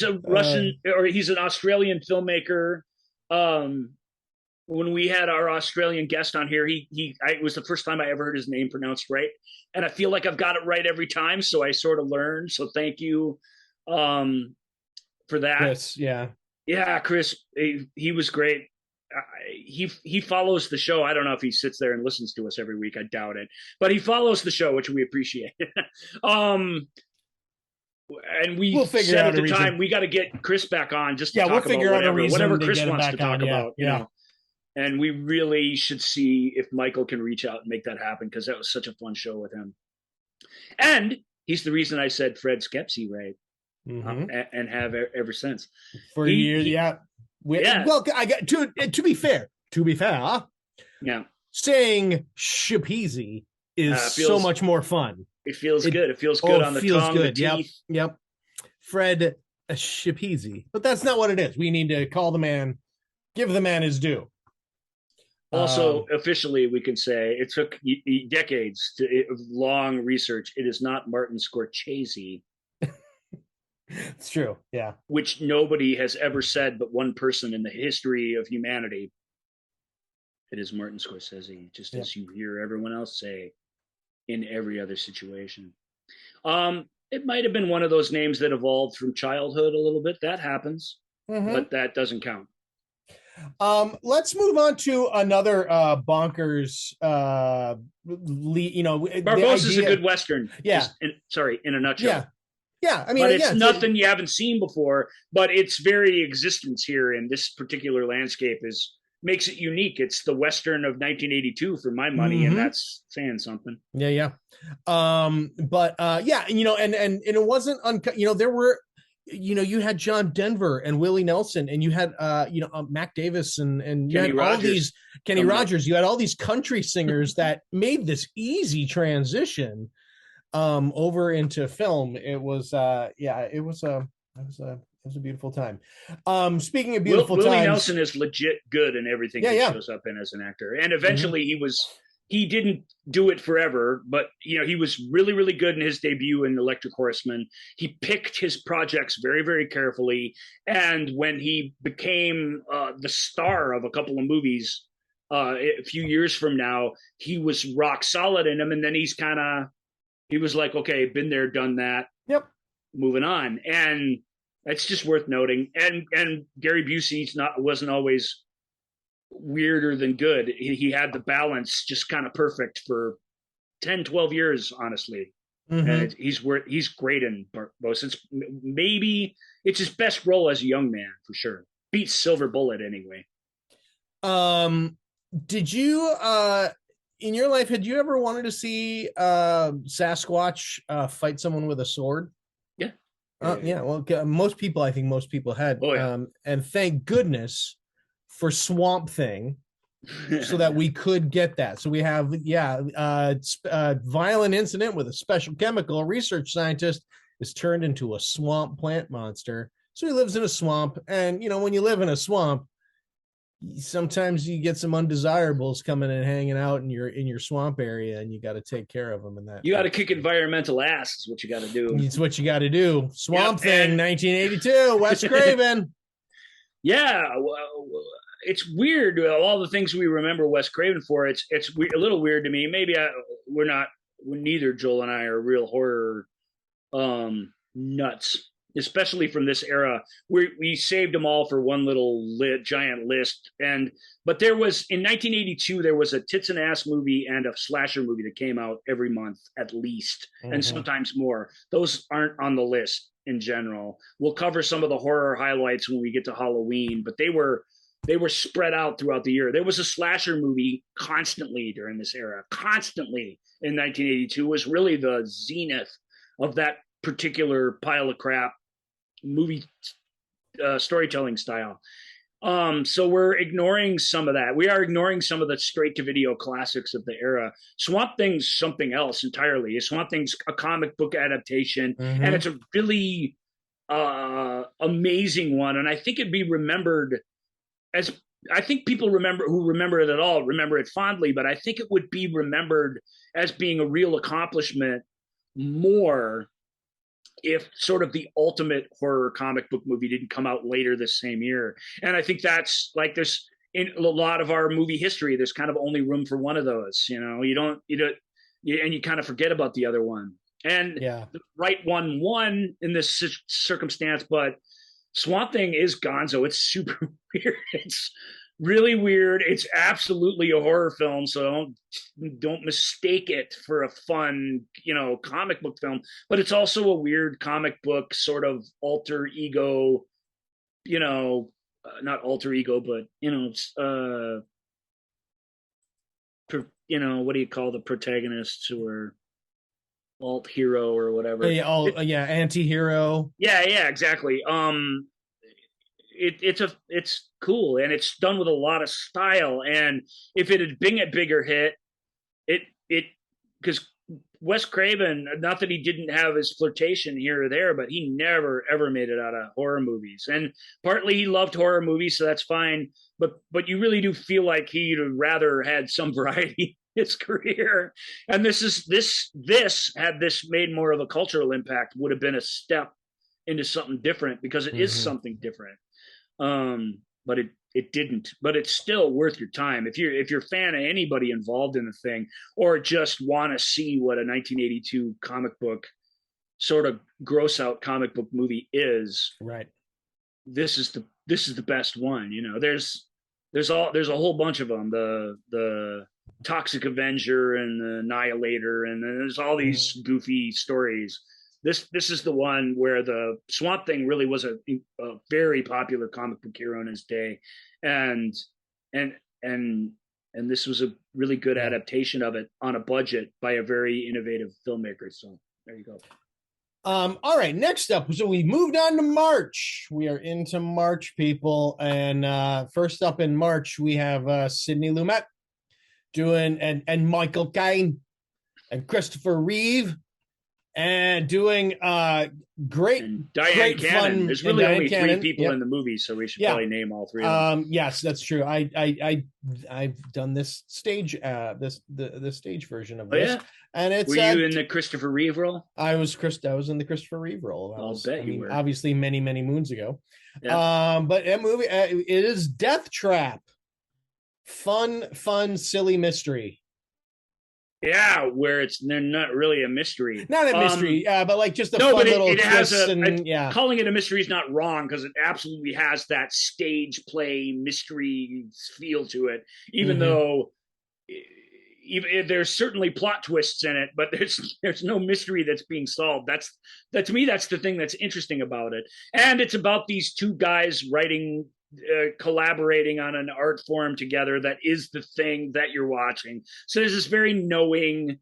a Russian, or he's an Australian filmmaker. When we had our Australian guest on here, it was the first time I ever heard his name pronounced right, and I feel like I've got it right every time. So I sort of learned. So thank you, for that. Chris, Chris, he was great. He follows the show. I don't know if he sits there and listens to us every week. I doubt it, but he follows the show, which we appreciate. And we'll figure out at the time we got to get Chris back on just to talk about whatever Chris wants to talk about. You know, and we really should see if Michael can reach out and make that happen, because that was such a fun show with him. And he's the reason I said Fred Skepsey right, and have ever since for years. Well, I got to be fair, saying Shapeezy is so much more fun. It feels good. It feels good on the tongue, the teeth. Yep. Fred Shapeezy. But that's not what it is. We need to call the man, give the man his due. Also, officially, we can say it took decades of long research. It is not Martin Scorsese. It's true. Yeah. Which nobody has ever said but one person in the history of humanity. It is Martin Scorsese, just as you hear everyone else say in every other situation. It might have been one of those names that evolved from childhood a little bit. That happens, but that doesn't count. Let's move on to another bonkers. Barbosa's a good Western. Yeah. In a nutshell. Yeah. I mean, but it's nothing you haven't seen before. But its very existence here in this particular landscape makes it unique. It's the Western of 1982 for my money, and that's saying something. Yeah. And it wasn't there were, you had John Denver and Willie Nelson, and you had Mac Davis and you had Rogers. All these Kenny Rogers. You had all these country singers that made this easy transition over into film. It was a beautiful time. Speaking of beautiful times, Willie Nelson is legit good in everything he shows up in as an actor. And eventually he didn't do it forever, but he was really, really good in his debut in Electric Horseman. He picked his projects very, very carefully. And when he became the star of a couple of movies a few years from now, he was rock solid in them. And then he was like, okay, been there, done that. Yep. Moving on. And that's just worth noting. And Gary Busey wasn't always weirder than good. He had the balance just kind of perfect for 10, 12 years, honestly. And he's great in Barbosa. Maybe it's his best role as a young man, for sure. Beats Silver Bullet anyway. Did you in your life, had you ever wanted to see Sasquatch fight someone with a sword? Yeah. Well, most people had. Oh, yeah. And thank goodness for Swamp Thing, so that we could get that. So we have, violent incident with a special chemical. A research scientist is turned into a swamp plant monster. So he lives in a swamp. And, when you live in a swamp, sometimes you get some undesirables coming and hanging out in your swamp area, and you got to take care of them. And You got to kick environmental ass is what you got to do. It's what you got to do. Swamp Thing, 1982, Wes Craven. Yeah, it's weird. All the things we remember Wes Craven for. It's a little weird to me. Maybe neither Joel and I are real horror nuts, especially from this era. We saved them all for one little giant list. But there was, in 1982, there was a tits and ass movie and a slasher movie that came out every month at least, and sometimes more. Those aren't on the list in general. We'll cover some of the horror highlights when we get to Halloween, but they were spread out throughout the year. There was a slasher movie constantly during this era. Constantly in 1982 was really the zenith of that particular pile of crap movie storytelling style. So we're ignoring some of that. We are ignoring some of the straight to video classics of the era. Swamp Thing's something else entirely. Swamp Thing's a comic book adaptation, and it's a really amazing one. And I think it'd be remembered as, I think people who remember it at all remember it fondly, but I think it would be remembered as being a real accomplishment more if sort of the ultimate horror comic book movie didn't come out later this same year. And I think that's like, there's in a lot of our movie history, there's kind of only room for one of those, and you kind of forget about the other one. And the right one won in this circumstance, but Swamp Thing is gonzo. It's super weird. It's really weird. It's absolutely a horror film, so don't mistake it for a fun, comic book film. But it's also a weird comic book sort of alter ego, not alter ego, but what do you call the protagonists who are alt hero or whatever? Anti-hero. Yeah, exactly. It's cool, and it's done with a lot of style. And if it had been a bigger hit, because Wes Craven, not that he didn't have his flirtation here or there, but he never ever made it out of horror movies. And partly he loved horror movies, so that's fine. But you really do feel like he'd rather had some variety in his career. And this had this made more of a cultural impact, would have been a step into something different, because it is something different. But it didn't. But it's still worth your time if you're a fan of anybody involved in the thing, or just want to see what a 1982 comic book sort of gross out comic book movie is. Right. This is the best one. There's a whole bunch of them. The Toxic Avenger and the Annihilator, and there's all these goofy stories. This is the one where the Swamp Thing really was a very popular comic book hero in his day, and this was a really good adaptation of it on a budget by a very innovative filmmaker. So there you go. All right, next up, so we moved on to March. We are into March, people, and first up in March we have Sidney Lumet doing and Michael Caine and Christopher Reeve. And doing great, and Diane great Cannon. fun. There's really only Cannon. three people in the movie, so we should probably name all three of them. Yes, that's true. I've done this stage, the stage version of this, and it's. Were you in the Christopher Reeve role? I was in the Christopher Reeve role. I'll bet you were. Obviously, many moons ago. Yeah. But that movie, it is Deathtrap. Fun, silly mystery. Yeah, where they're not really a mystery. Not a mystery, but like just a fun little twist. Calling it a mystery is not wrong, because it absolutely has that stage play mystery feel to it. Even though there's certainly plot twists in it, but there's no mystery that's being solved. That to me, that's the thing that's interesting about it. And it's about these two guys collaborating on an art form together that is the thing that you're watching. So there's this very knowing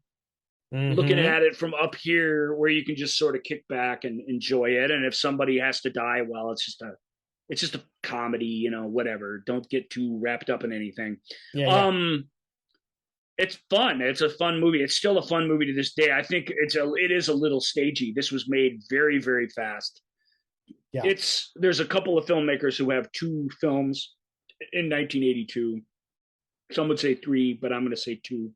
looking at it from up here, where you can just sort of kick back and enjoy it. And if somebody has to die, well, it's just a comedy, whatever. Don't get too wrapped up in anything. It's fun. It's a fun movie. It's still a fun movie to this day. I think it is a little stagey. This was made very, very fast. Yeah. There's a couple of filmmakers who have two films in 1982. Some would say 3, but I'm going to say 2.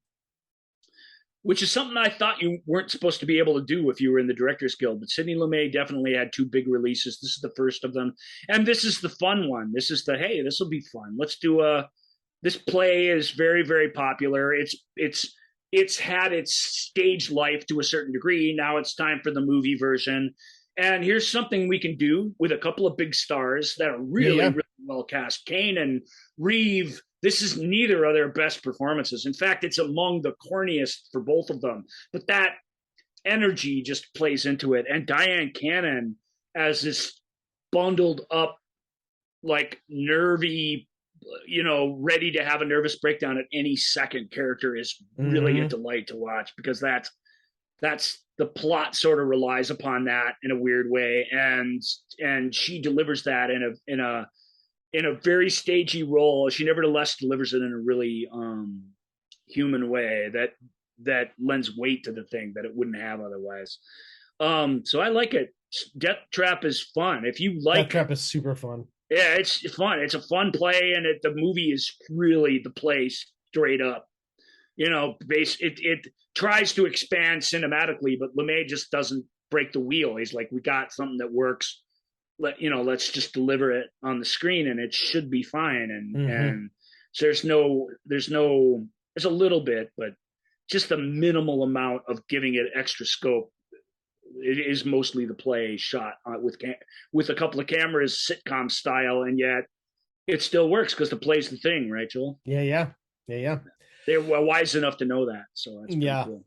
Which is something I thought you weren't supposed to be able to do if you were in the Directors Guild. But Sidney Lumet definitely had 2 big releases. This is the first of them. And this is the fun one. This is hey, this will be fun. Let's do this play is very, very popular. It's had its stage life to a certain degree. Now it's time for the movie version. And here's something we can do with a couple of big stars that are really well cast. Kane and Reeve. This is neither of their best performances. In fact, it's among the corniest for both of them. But that energy just plays into it. And Diane Cannon as this bundled up, like nervy, ready to have a nervous breakdown at any second character is really a delight to watch, because that's the plot sort of relies upon that in a weird way. And she delivers that in a very stagey role. She nevertheless delivers it in a really human way that lends weight to the thing that it wouldn't have otherwise. So I like it. Deathtrap is fun. If you like Deathtrap is super fun. Yeah, it's fun. It's a fun play, and the movie is really the play straight up. It tries to expand cinematically, but LeMay just doesn't break the wheel. He's like, we got something that works. Let's just deliver it on the screen, and it should be fine. And so there's a little bit, but just a minimal amount of giving it extra scope. It is mostly the play shot with a couple of cameras, sitcom style, and yet it still works because the play's the thing, right, Joel? Yeah. They're wise enough to know that, so that's pretty cool.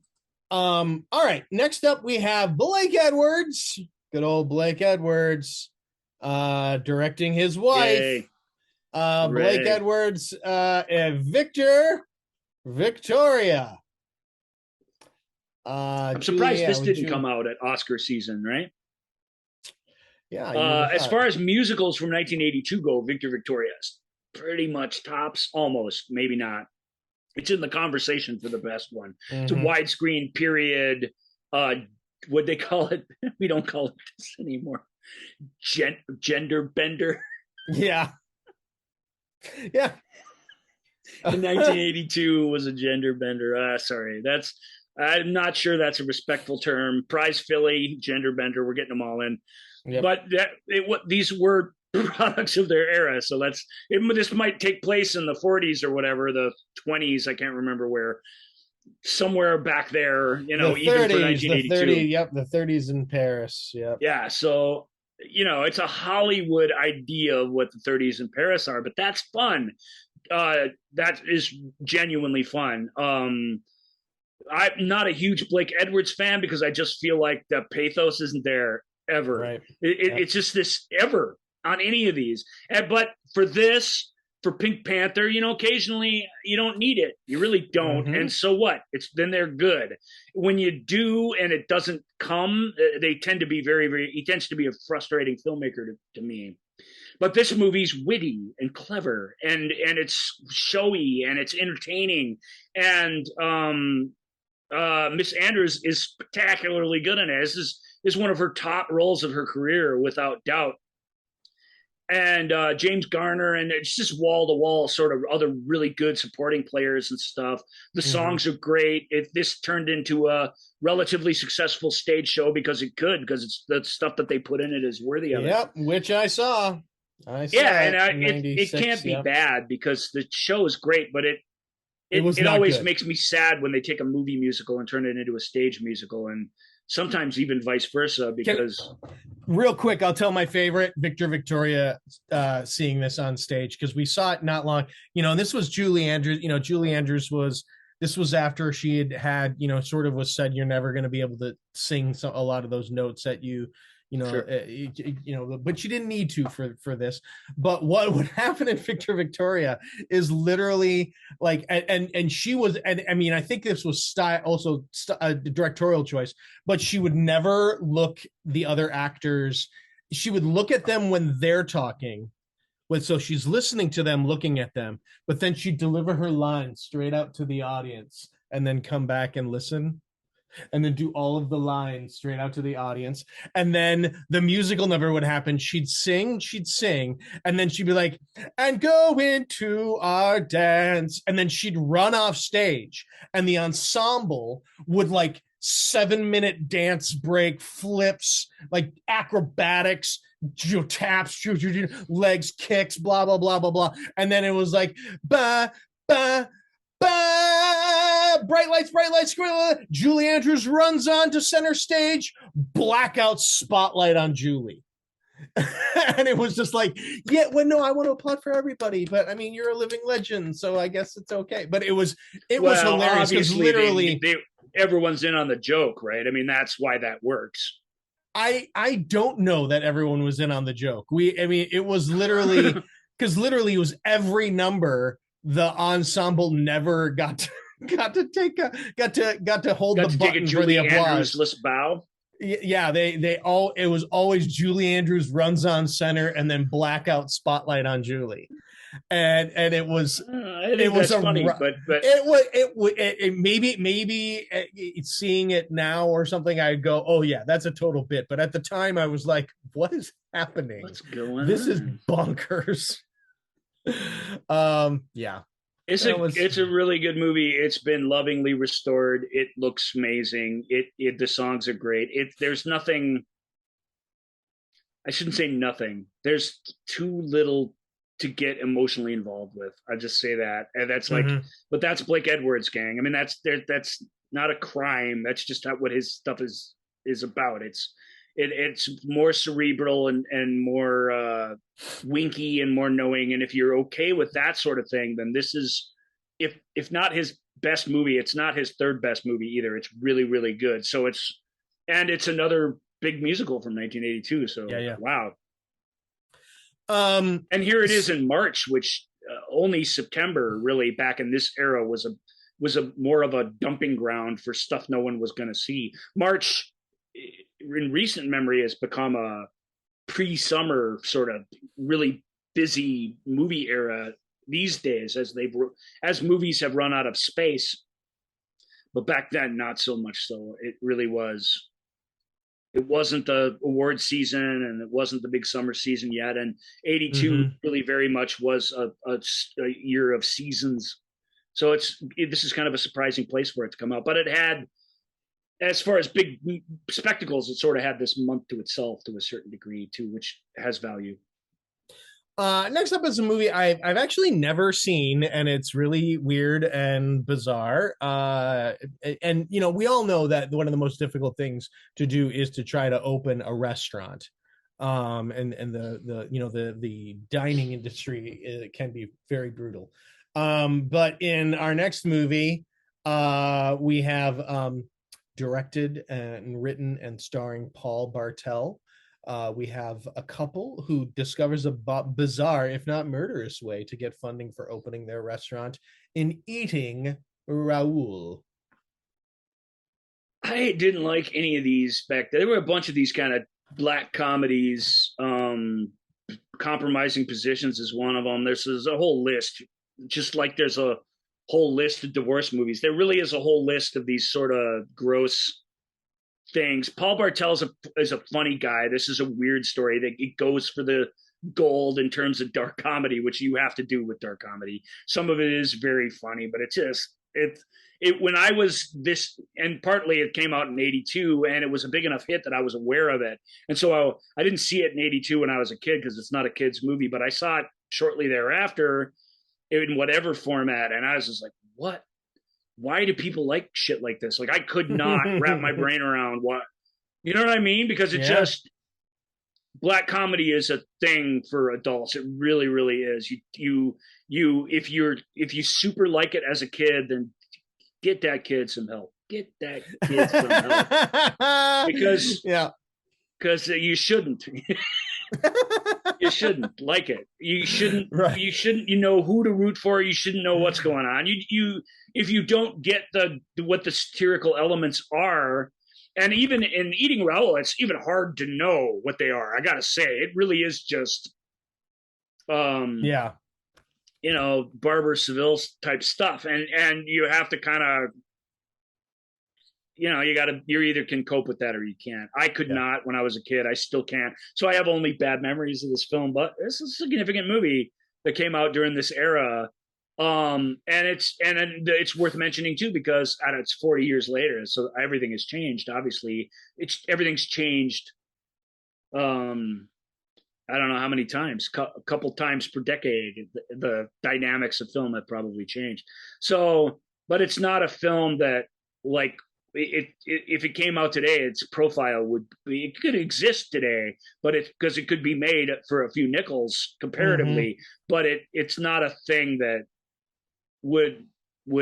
All right. Next up, we have Blake Edwards. Good old Blake Edwards. Directing his wife. Yay. Blake Edwards and Victoria. I'm surprised this didn't come out at Oscar season, right? Yeah. As far as musicals from 1982 go, Victoria is pretty much tops, almost, maybe not. It's in the conversation for the best one. It's a widescreen period. What they call it? We don't call it this anymore. Gender bender. Yeah. In 1982 was a gender bender. Sorry, I'm not sure that's a respectful term. Prize Philly, gender bender. We're getting them all in. Yep. But these were products of their era. So this might take place in the 40s or whatever, the 20s. I can't remember where. Somewhere back there, the even 30s, for 1982. The 30s in Paris. Yep. Yeah. So, it's a Hollywood idea of what the 30s in Paris are, but that's fun. That is genuinely fun. I'm not a huge Blake Edwards fan because I just feel like the pathos isn't there ever. Right. It's just this ever on any of these. But for Pink Panther, occasionally you don't need it. You really don't. And so what? Then they're good. When you do and it doesn't come, they tend to be he tends to be a frustrating filmmaker to me. But this movie's witty and clever and it's showy and it's entertaining. And Miss Andrews is spectacularly good in it. This is one of her top roles of her career, without doubt. And James Garner, and it's just wall-to-wall sort of other really good supporting players and stuff. The songs are great. This turned into a relatively successful stage show because it's the stuff that they put in it is worthy of it. Yep, which I saw. It can't be bad because the show is great, but it always makes me sad when they take a movie musical and turn it into a stage musical, and sometimes even vice versa. Because real quick, I'll tell my favorite Victoria seeing this on stage, because we saw it not long. And this was Julie Andrews. Julie Andrews this was after she had sort of was said, you're never going to be able to sing a lot of those notes that you. Sure. But she didn't need to for this. But what would happen in Victoria is literally like, and she was, and I mean, I think this was a directorial choice, but she would never look the other actors. She would look at them when they're talking. So she's listening to them, looking at them, but then she'd deliver her lines straight out to the audience and then come back and listen. and then do all of the lines straight out to the audience. And then the musical number would happen. She'd sing, and then she'd be like, and go into our dance. And then she'd run off stage, and the ensemble would like 7-minute dance break, flips, like acrobatics, taps, legs, kicks, blah, blah, blah, blah, blah. And then it was like, ba, ba, bright lights, Julie Andrews runs on to center stage, blackout spotlight on Julie. And it was just like, yeah, well, no, I want to applaud for everybody, but I mean, you're a living legend, so I guess it's okay. But it was hilarious because literally everyone's in on the joke, right? I mean, that's why that works. I don't know that everyone was in on the joke. It was literally because literally it was every number. The ensemble never got to hold the button for the applause. Andrews bow. Yeah, it was always Julie Andrews runs on center and then blackout spotlight on Julie, and it was funny, but maybe seeing it now or something, I'd go, oh yeah, that's a total bit. But at the time, I was like, what is happening? What's going on? This is bonkers. Yeah. It's a really good movie. It's been lovingly restored. It looks amazing. The songs are great. There's nothing. I shouldn't say nothing. There's too little to get emotionally involved with. I just say that, and that's like, but that's Blake Edwards, gang. I mean, that's not a crime. That's just what his stuff is about. It's more cerebral and more winky and more knowing. And if you're okay with that sort of thing, then this is, if not his best movie, it's not his third best movie either. It's really, really good. So it's another big musical from 1982. So yeah. Wow. And here it is in March, which only September really back in this era was a more of a dumping ground for stuff no one was going to see. March in recent memory has become a pre-summer sort of really busy movie era these days as movies have run out of space. But back then, not so much so. It really was. It wasn't the award season and it wasn't the big summer season yet. And 82 really very much was a year of seasons. So this is kind of a surprising place for it to come out. But it had, as far as big spectacles, it sort of had this month to itself to a certain degree too, which has value. Next up is a movie I've actually never seen, and it's really weird and bizarre. And we all know that one of the most difficult things to do is to try to open a restaurant. And the dining industry can be very brutal. But in our next movie, we have directed and written and starring Paul Bartel. We have a couple who discovers a bizarre, if not murderous, way to get funding for opening their restaurant in Eating Raoul. I didn't like any of these back then. There were a bunch of these kind of black comedies. Compromising Positions is one of them. There's a whole list, just like there's a whole list of divorce movies. There really is a whole list of these sort of gross things. Paul Bartel is a funny guy. This is a weird story that it goes for the gold in terms of dark comedy, which you have to do with dark comedy. Some of it is very funny, but when I was this, and partly it came out in 82 and it was a big enough hit that I was aware of it. And so I didn't see it in 82 when I was a kid because it's not a kid's movie, but I saw it shortly thereafter in whatever format. And I was just like, what? Why do people like shit like this? Like I could not wrap my brain around what, you know what I mean? Because black comedy is a thing for adults. It really, really is. If you super like it as a kid, then get that kid some help. Get that kid some help. Because you shouldn't. You shouldn't like it. You shouldn't. Right. You shouldn't. You know who to root for. You shouldn't know what's going on. If you don't get what the satirical elements are, and even in Eating Raoul, it's even hard to know what they are. I gotta say, it really is just, Barber Seville type stuff, and you have to kind of you either can cope with that or you can't. I could not when I was a kid. I still can't. So I have only bad memories of this film, but this is a significant movie that came out during this era. And it's worth mentioning too, because it's 40 years later. So everything has changed. Obviously everything's changed. I don't know how many times, a couple times per decade, the dynamics of film have probably changed. So, but it's not a film that, like, if it came out today, its profile it could exist today, but because it could be made for a few nickels comparatively, but it's not a thing that would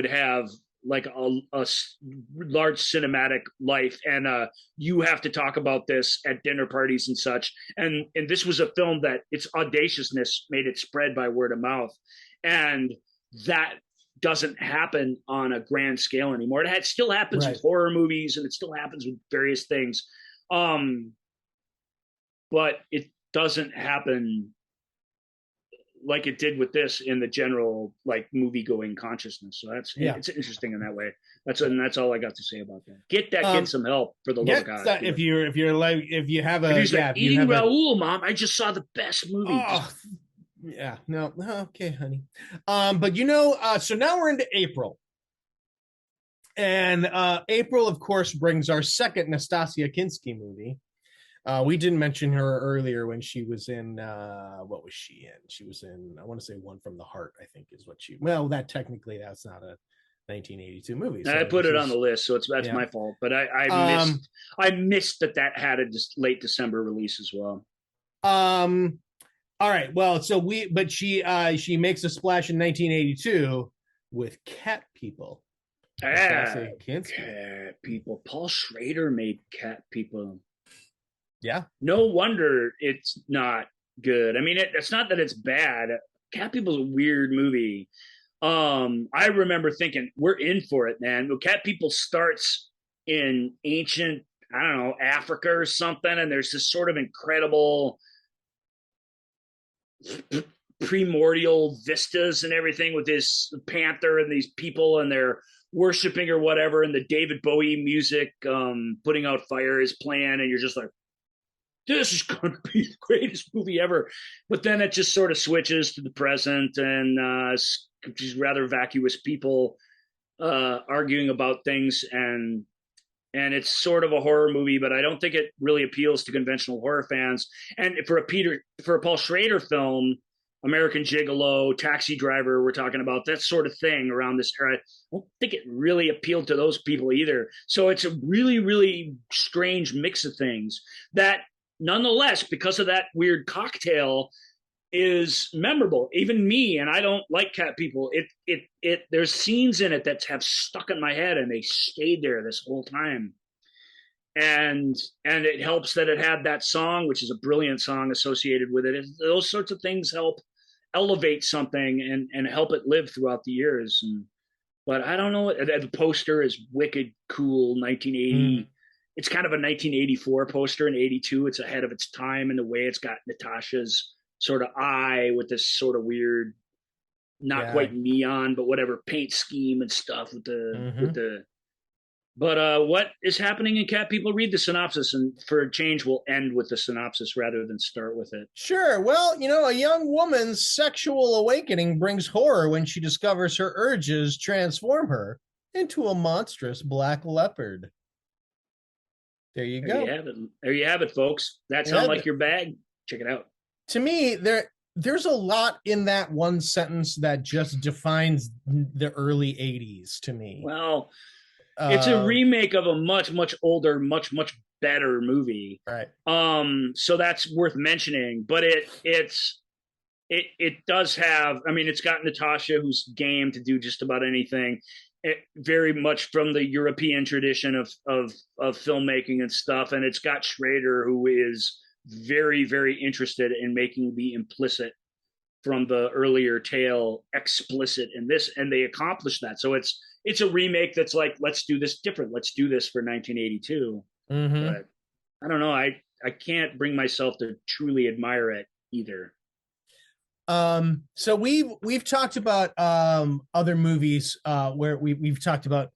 have like a large cinematic life, and you have to talk about this at dinner parties and such. And this was a film that its audaciousness made it spread by word of mouth, and that doesn't happen on a grand scale anymore. It still happens with horror movies, and it still happens with various things, but it doesn't happen like it did with this in the general like movie going consciousness. So it's interesting in that way. That's all I got to say about that. Get that kid some help for the love of God. If you have a eating Raoul, Mom, I just saw the best movie. Yeah, no, okay, honey. But so now we're into April. And April, of course, brings our second Nastasia Kinski movie. We didn't mention her earlier when she was in, what was she in? She was in, I want to say One from the Heart, I think is what that's not a 1982 movie. So I put it on the list, so that's my fault. But I missed that had a late December release as well. All right, well, she makes a splash in 1982 with Cat People. Cat People. Paul Schrader made Cat People. Yeah. No wonder it's not good. I mean, it's not that it's bad. Cat People's a weird movie. I remember thinking, we're in for it, man. Well, Cat People starts in ancient, I don't know, Africa or something, and there's this sort of incredible primordial vistas and everything with this panther and these people, and they're worshiping or whatever, and the David Bowie music, Putting Out Fire, is playing, and you're just like, this is going to be the greatest movie ever. But then it just sort of switches to the present, and these rather vacuous people arguing about things, and it's sort of a horror movie, but I don't think it really appeals to conventional horror fans. And for a Paul Schrader film, American Gigolo, Taxi Driver, we're talking about that sort of thing around this era, I don't think it really appealed to those people either. So it's a really, really strange mix of things that, nonetheless, because of that weird cocktail, is memorable. Even me, and I don't like Cat People, there's scenes in it that have stuck in my head, and they stayed there this whole time. And it helps that it had that song, which is a brilliant song associated with it. Those sorts of things help elevate something and help it live throughout the years. But I don't know, the poster is wicked cool, 1980. It's kind of a 1984 poster. In 82, it's ahead of its time in the way it's got Natasha's sort of eye with this sort of weird, not quite neon, but whatever paint scheme and stuff with the. But what is happening in Cat People? Read the synopsis, and for a change, we'll end with the synopsis rather than start with it. Sure. Well, a young woman's sexual awakening brings horror when she discovers her urges transform her into a monstrous black leopard. There you go. There you have it, folks. That sounds like your bag. Check it out. To me, there's a lot in that one sentence that just defines the early 80s to me. Well, it's a remake of a much, much older, much, much better movie. Right. So that's worth mentioning. But it does have, I mean, it's got Natasha, who's game to do just about anything. Very much from the European tradition of filmmaking and stuff. And it's got Schrader, who is very, very interested in making the implicit from the earlier tale explicit in this, and they accomplished that. So it's a remake that's like, let's do this different. Let's do this for 1982. But I don't know. I can't bring myself to truly admire it either. So we've talked about other movies where we've talked about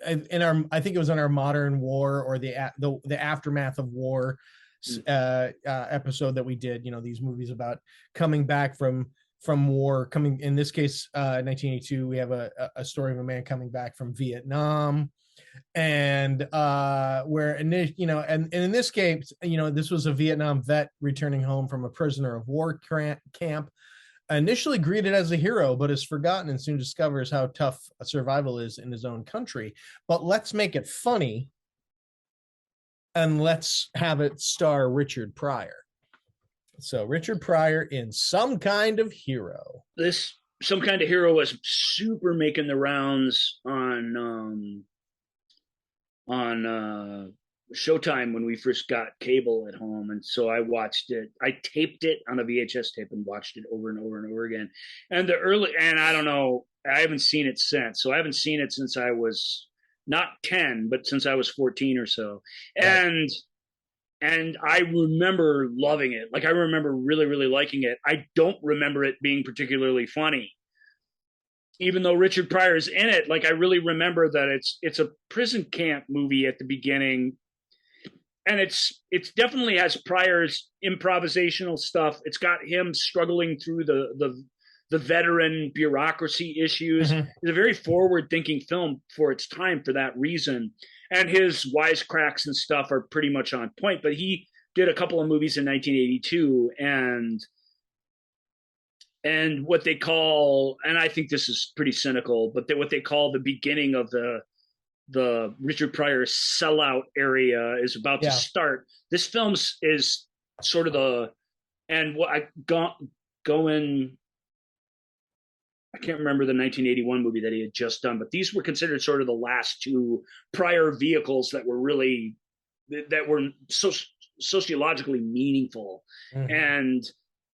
I think it was in our Modern War or the Aftermath of War episode that we did, these movies about coming back from war, coming, in this case, 1982, we have a story of a man coming back from Vietnam, and where, and in this case, this was a Vietnam vet returning home from a prisoner of war camp, initially greeted as a hero, but is forgotten and soon discovers how tough survival is in his own country. But let's make it funny, and let's have it star Richard Pryor. So Richard Pryor in Some Kind of Hero. This Some Kind of Hero was super making the rounds on Showtime when we first got cable at home, and so I watched it. I taped it on a VHS tape and watched it over and over and over again. And I don't know, I haven't seen it since. So I haven't seen it since I was not 10, but since I was 14 or so. Right. And I remember loving it. Like, I remember really, really liking it. I don't remember it being particularly funny, even though Richard Pryor is in it. Like, I really remember that it's a prison camp movie at the beginning, and it's definitely has Pryor's improvisational stuff. It's got him struggling through the veteran bureaucracy issues. Mm-hmm. It's a very forward-thinking film for its time for that reason. And his wisecracks and stuff are pretty much on point. But he did a couple of movies in 1982, and what they call, and I think this is pretty cynical, but what they call the beginning of the Richard Pryor sellout area is about to start. This film is sort of I can't remember the 1981 movie that he had just done, but these were considered sort of the last two Pryor vehicles that were sociologically meaningful. Mm-hmm.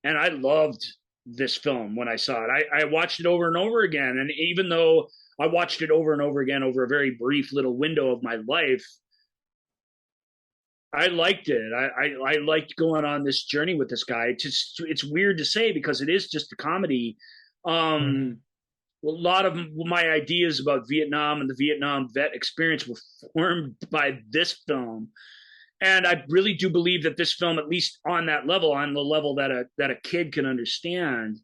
And I loved this film when I saw it. I watched it over and over again. And even though I watched it over and over again over a very brief little window of my life, I liked it. I liked going on this journey with this guy. It's weird to say because it is just a comedy. A lot of my ideas about Vietnam and the Vietnam vet experience were formed by this film. And I really do believe that this film, at least on that level, on the level that a kid can understand,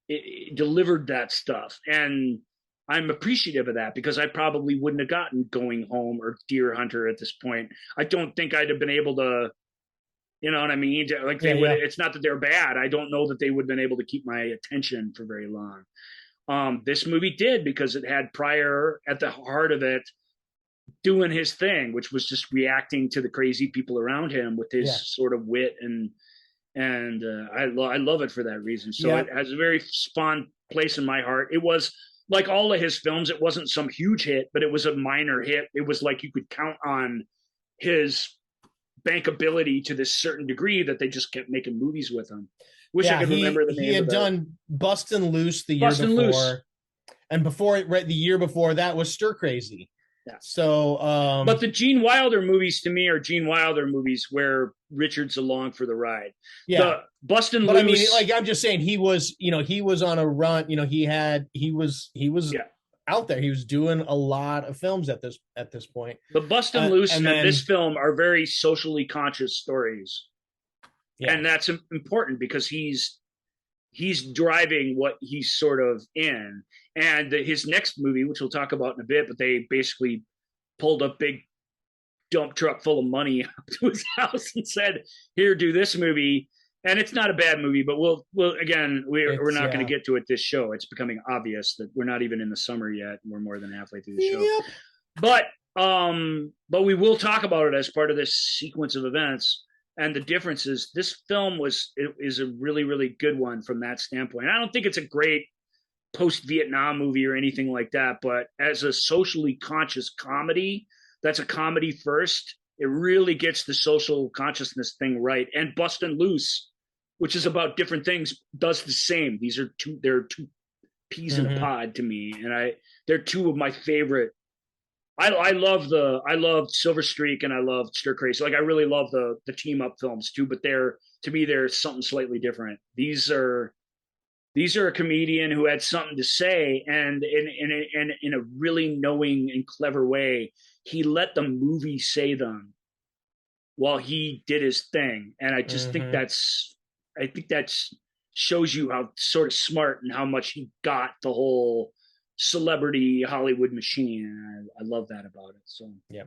it delivered that stuff. And I'm appreciative of that because I probably wouldn't have gotten Going Home or Deer Hunter at this point. I don't think I'd have been able to, you know what I mean? Like it's not that they're bad. I don't know that they would have been able to keep my attention for very long. This movie did, because it had Pryor at the heart of it, doing his thing, which was just reacting to the crazy people around him with his sort of wit, and I love it for that reason. So it has a very fond place in my heart. It was like all of his films. It wasn't some huge hit, but it was a minor hit. It was like you could count on his bankability to this certain degree that they just kept making movies with him. Wish I could remember the name. He had done Bustin' Loose the year before, and before it, the year before that was Stir Crazy. Yeah. So, but the Gene Wilder movies to me are Gene Wilder movies where Richard's along for the ride. Yeah, the Bustin' Loose. But I mean, like, I'm just saying, he was on a run. You know, he was out there. He was doing a lot of films at this point. But Bustin' Loose and this film are very socially conscious stories. Yeah. And that's important because he's driving what he's sort of in. And his next movie, which we'll talk about in a bit, but they basically pulled a big dump truck full of money up to his house and said, "Here, do this movie." And it's not a bad movie, but we're not going to get to it this show. It's becoming obvious that we're not even in the summer yet. We're more than halfway through the show. Yep. But we will talk about it as part of this sequence of events. And the difference is this film is a really, really good one from that standpoint. I don't think it's a great post-Vietnam movie or anything like that, but as a socially conscious comedy, that's a comedy first. It really gets the social consciousness thing right. And Bustin' Loose, which is about different things, does the same. They're two peas in a pod to me. And they're two of my favorite. I loved Silver Streak and I loved Stir Crazy. Like, I really love the team up films too, but to me they're something slightly different. These are these are a comedian who had something to say, and in a really knowing and clever way, he let the movie say them while he did his thing. And I just think that's shows you how sort of smart and how much he got the whole celebrity Hollywood machine. I love that about it. So yeah,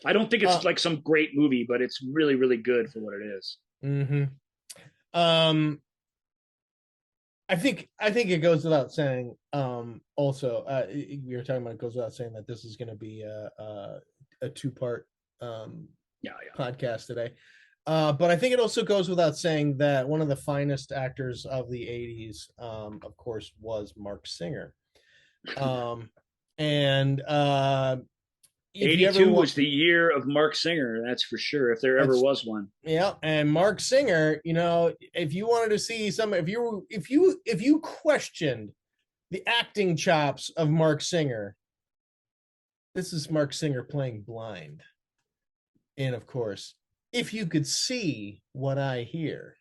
I don't think it's like some great movie, but it's really, really good for what it is. I think it goes without saying. Also, we were talking about, it goes without saying that this is going to be a two-part podcast today. But I think it also goes without saying that one of the finest actors of the 80s, of course, was Mark Singer. And 82 was the year of Mark Singer, that's for sure, if there ever was one. Yeah, and Mark Singer, if you wanted to see if you questioned the acting chops of Mark Singer, this is Mark Singer playing blind. And of course, If You Could See What I Hear.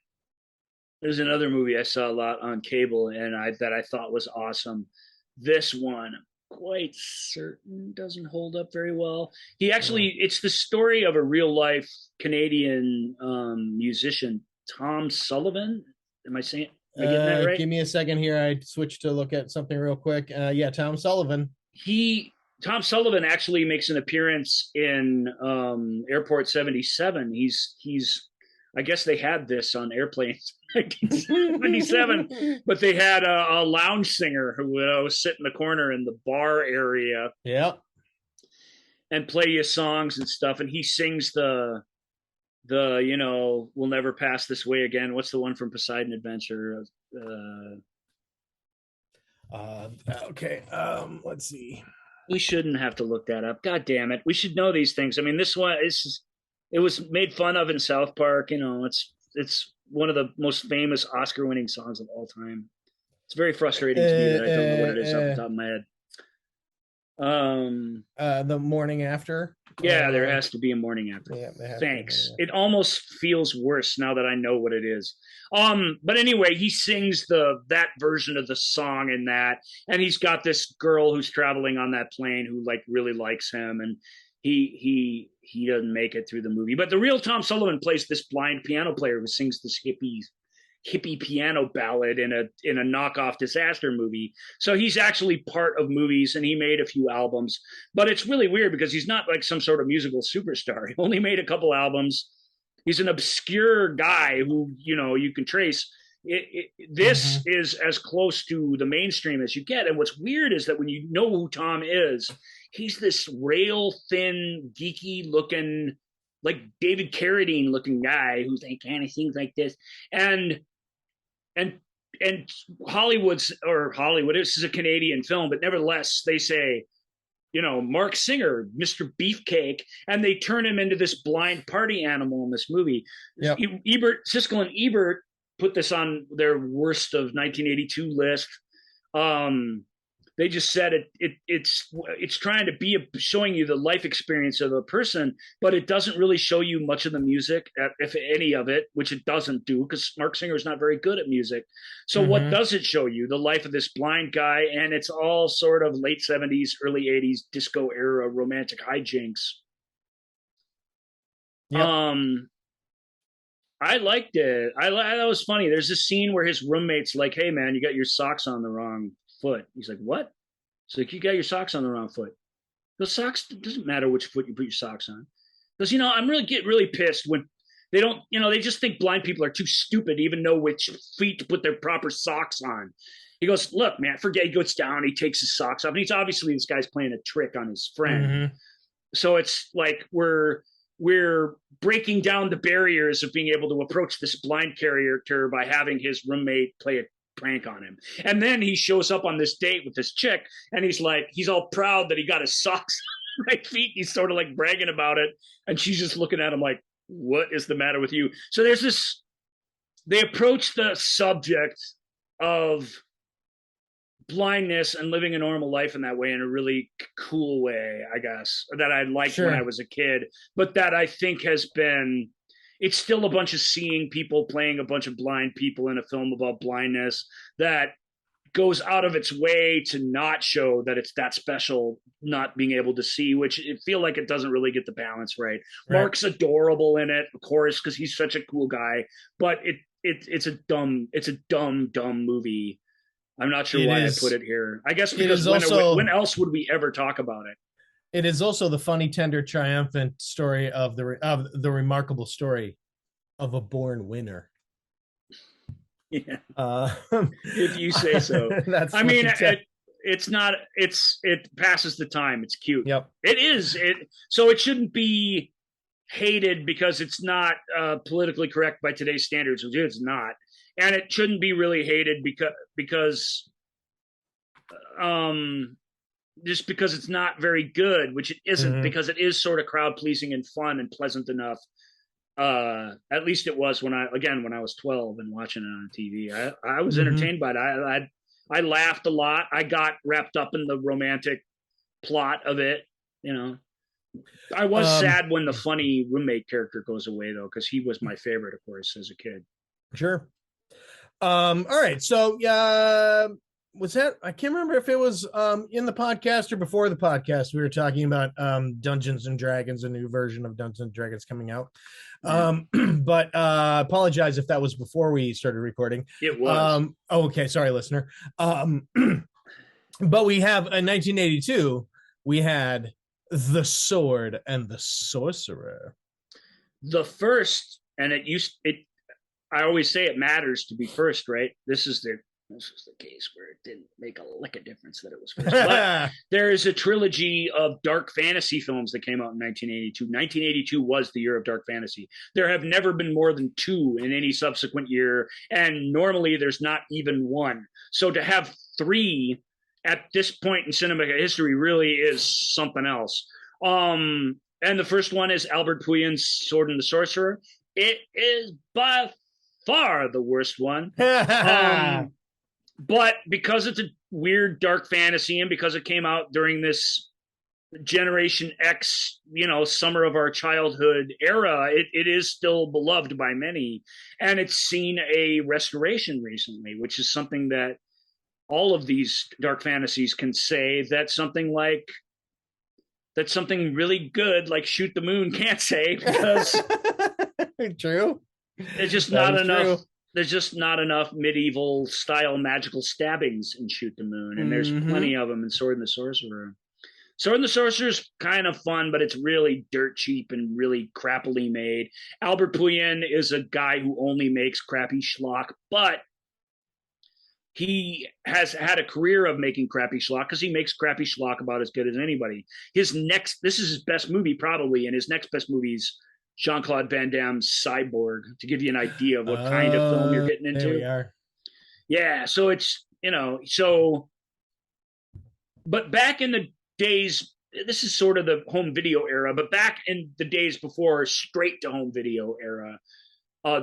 There's another movie I saw a lot on cable and that I thought was awesome. This one, quite certain, doesn't hold up very well. He actually, it's the story of a real life Canadian musician, Tom Sullivan. Am I getting that right? Give me a second here. I switched to look at something real quick. Yeah, Tom Sullivan. Tom Sullivan actually makes an appearance in Airport 77. He's I guess they had this on airplanes in 1977, but they had a lounge singer who would sit in the corner in the bar area, and play you songs and stuff. And he sings the We'll Never Pass This Way Again. What's the one from Poseidon Adventure? Okay. Let's see. We shouldn't have to look that up. God damn it. We should know these things. I mean, this one it was made fun of in South Park. It's one of the most famous Oscar-winning songs of all time. It's very frustrating to me that I don't know what it is off the top of my head. The Morning After. Yeah, there has to be a Morning After. Yeah, thanks. It almost feels worse now that I know what it is. But anyway, he sings that version of the song in that, and he's got this girl who's traveling on that plane who really likes him, and he doesn't make it through the movie. But the real Tom Sullivan plays this blind piano player who sings this hippie piano ballad in a knockoff disaster movie. So he's actually part of movies, and he made a few albums. But it's really weird because he's not like some sort of musical superstar. He only made a couple albums. He's an obscure guy who you can trace. This is as close to the mainstream as you get. And what's weird is that when you know who Tom is, he's this rail thin, geeky looking, like David Carradine looking guy who's like kind of sings like this. And Hollywood, this is a Canadian film, but nevertheless, they say, Mark Singer, Mr. Beefcake, and they turn him into this blind party animal in this movie. Yep. Siskel and Ebert put this on their worst of 1982 list. They just said it's trying to be showing you the life experience of a person, but it doesn't really show you much of the music, if any of it, which it doesn't do because Mark Singer is not very good at music. So what does it show you? The life of this blind guy, and it's all sort of late 70s, early 80s disco era romantic hijinks. Yep. I liked it. That was funny. There's this scene where his roommate's like, "Hey man, you got your socks on the wrong foot." He's like, "What?" It's like, "You got your socks on the wrong foot." The socks, it doesn't matter which foot you put your socks on. Because, I'm get really pissed when they don't, they just think blind people are too stupid to even know which feet to put their proper socks on. He goes, "Look, man, forget." He goes down, he takes his socks off, and he's obviously, this guy's playing a trick on his friend. So it's like we're breaking down the barriers of being able to approach this blind character by having his roommate play a prank on him. And then he shows up on this date with this chick, and he's all proud that he got his socks on the right feet. He's sort of like bragging about it. And she's just looking at him like, "What is the matter with you?" So they approach the subject of blindness and living a normal life in that way in a really cool way, I guess, that I liked when I was a kid, but that I think it's still a bunch of seeing people playing a bunch of blind people in a film about blindness that goes out of its way to not show that it's that special, not being able to see, which I feel like it doesn't really get the balance right. Mark's adorable in it, of course, because he's such a cool guy, but it's a dumb movie. I'm not sure why I put it here. I guess because when else would we ever talk about it? It is also the funny, tender, triumphant story of the remarkable story of a born winner. Yeah. If you say so. I mean, it passes the time. It's cute. Yep. It is. So it shouldn't be hated because it's not politically correct by today's standards, which it's not. And it shouldn't be really hated because just because it's not very good, which it isn't, because it is sort of crowd pleasing and fun and pleasant enough. At least it was when I was 12 and watching it on TV. I was entertained by it. I laughed a lot. I got wrapped up in the romantic plot of it. You know, I was sad when the funny roommate character goes away though, because he was my favorite, of course, as a kid. Sure. All right. So was that, I can't remember if it was in the podcast or before the podcast. We were talking about Dungeons and Dragons, a new version of Dungeons and Dragons coming out. But apologize if that was before we started recording. It was. Okay, sorry, listener. But we have in 1982, we had The Sword and the Sorcerer. The first, and I always say it matters to be first, right? This was the case where it didn't make a lick of difference that it was first. But there is a trilogy of dark fantasy films that came out in 1982. 1982 was the year of dark fantasy. There have never been more than 2 in any subsequent year, and normally there's not even 1. So to have 3 at this point in cinema history really is something else. And the first one is Albert Puyen's Sword and the Sorcerer. It is by far the worst one. But because it's a weird dark fantasy and because it came out during this Generation X, summer of our childhood era, it is still beloved by many. And it's seen a restoration recently, which is something that all of these dark fantasies can say that something really good like Shoot the Moon can't say, because True. There's just not enough. True. There's just not enough medieval style magical stabbings in Shoot the Moon, and there's plenty of them in Sword and the Sorcerer. Sword and the Sorcerer is kind of fun, but it's really dirt cheap and really crappily made. Albert Puyen is a guy who only makes crappy schlock, but he has had a career of making crappy schlock because he makes crappy schlock about as good as anybody. This is his best movie probably, and his next best movie is Jean-Claude Van Damme's Cyborg, to give you an idea of what kind of film you're getting into. There we are. Yeah, so it's, but back in the days, this is sort of the home video era, but back in the days before straight to home video era,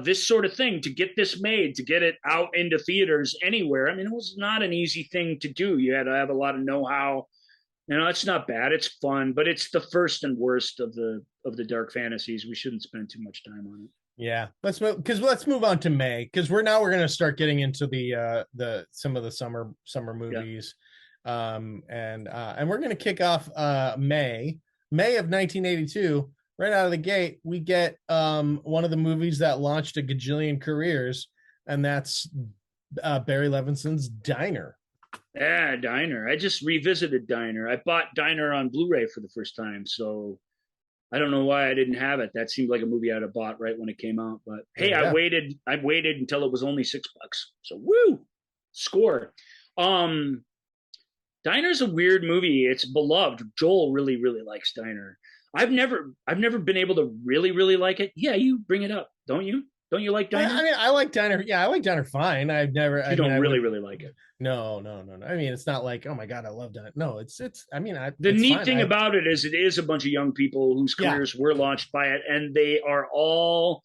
this sort of thing, to get this made, to get it out into theaters anywhere, I mean, it was not an easy thing to do. You had to have a lot of know-how. It's not bad. It's fun, but it's the first and worst of the dark fantasies. We shouldn't spend too much time on it. Yeah, let's move on to May, because we're going to start getting into the some of the summer movies. Yeah. And we're going to kick off May of 1982. Right out of the gate, we get one of the movies that launched a gajillion careers, and that's Barry Levinson's Diner. Yeah, Diner. I just revisited Diner. I bought Diner on Blu-ray for the first time, so I don't know why I didn't have it. That seemed like a movie I'd have bought right when it came out. But hey, yeah. I waited until it was only $6. So woo, score. Diner's a weird movie. It's beloved. Joel really, really likes Diner. I've never been able to really, really like it. Yeah, you bring it up, don't you? Don't you like Diner? I mean, I like Diner. Yeah, I like Diner fine. I've never. You don't really like it. No. I mean, it's not like, oh my God, I love Diner. No, it's. I mean, the neat thing about it is a bunch of young people whose careers were launched by it, and they are all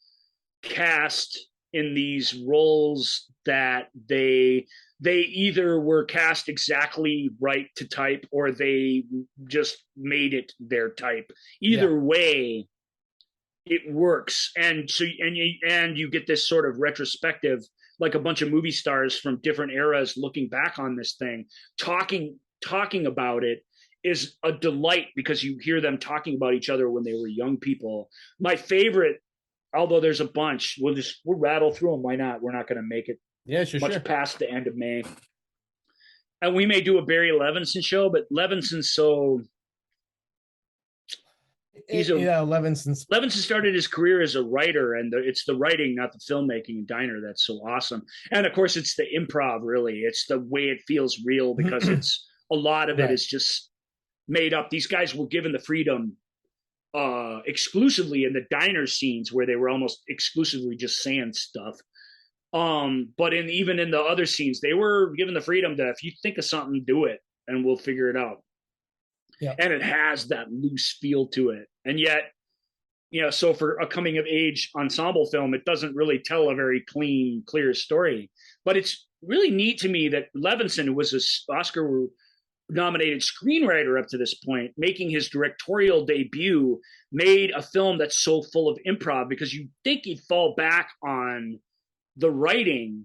cast in these roles that they either were cast exactly right to type, or they just made it their type. Either way, it works. And so, and you get this sort of retrospective like a bunch of movie stars from different eras looking back on this thing, talking about it is a delight, because you hear them talking about each other when they were young people. My favorite, although there's a bunch, we'll rattle through them. Why not? We're not going to make it much past the end of May. And we may do a Barry Levinson show, but Levinson's so... Levinson started his career as a writer, and it's the writing, not the filmmaking, in Diner that's so awesome. And of course, it's the improv, really. It's the way it feels real, because it's a lot of it is just made up. These guys were given the freedom exclusively in the diner scenes, where they were almost exclusively just saying stuff. But even in the other scenes, they were given the freedom to, if you think of something, do it, and we'll figure it out. Yeah. And it has that loose feel to it. And yet, so for a coming of age ensemble film, it doesn't really tell a very clean, clear story. But it's really neat to me that Levinson, who was an Oscar nominated screenwriter up to this point, making his directorial debut, made a film that's so full of improv, because you think he'd fall back on the writing,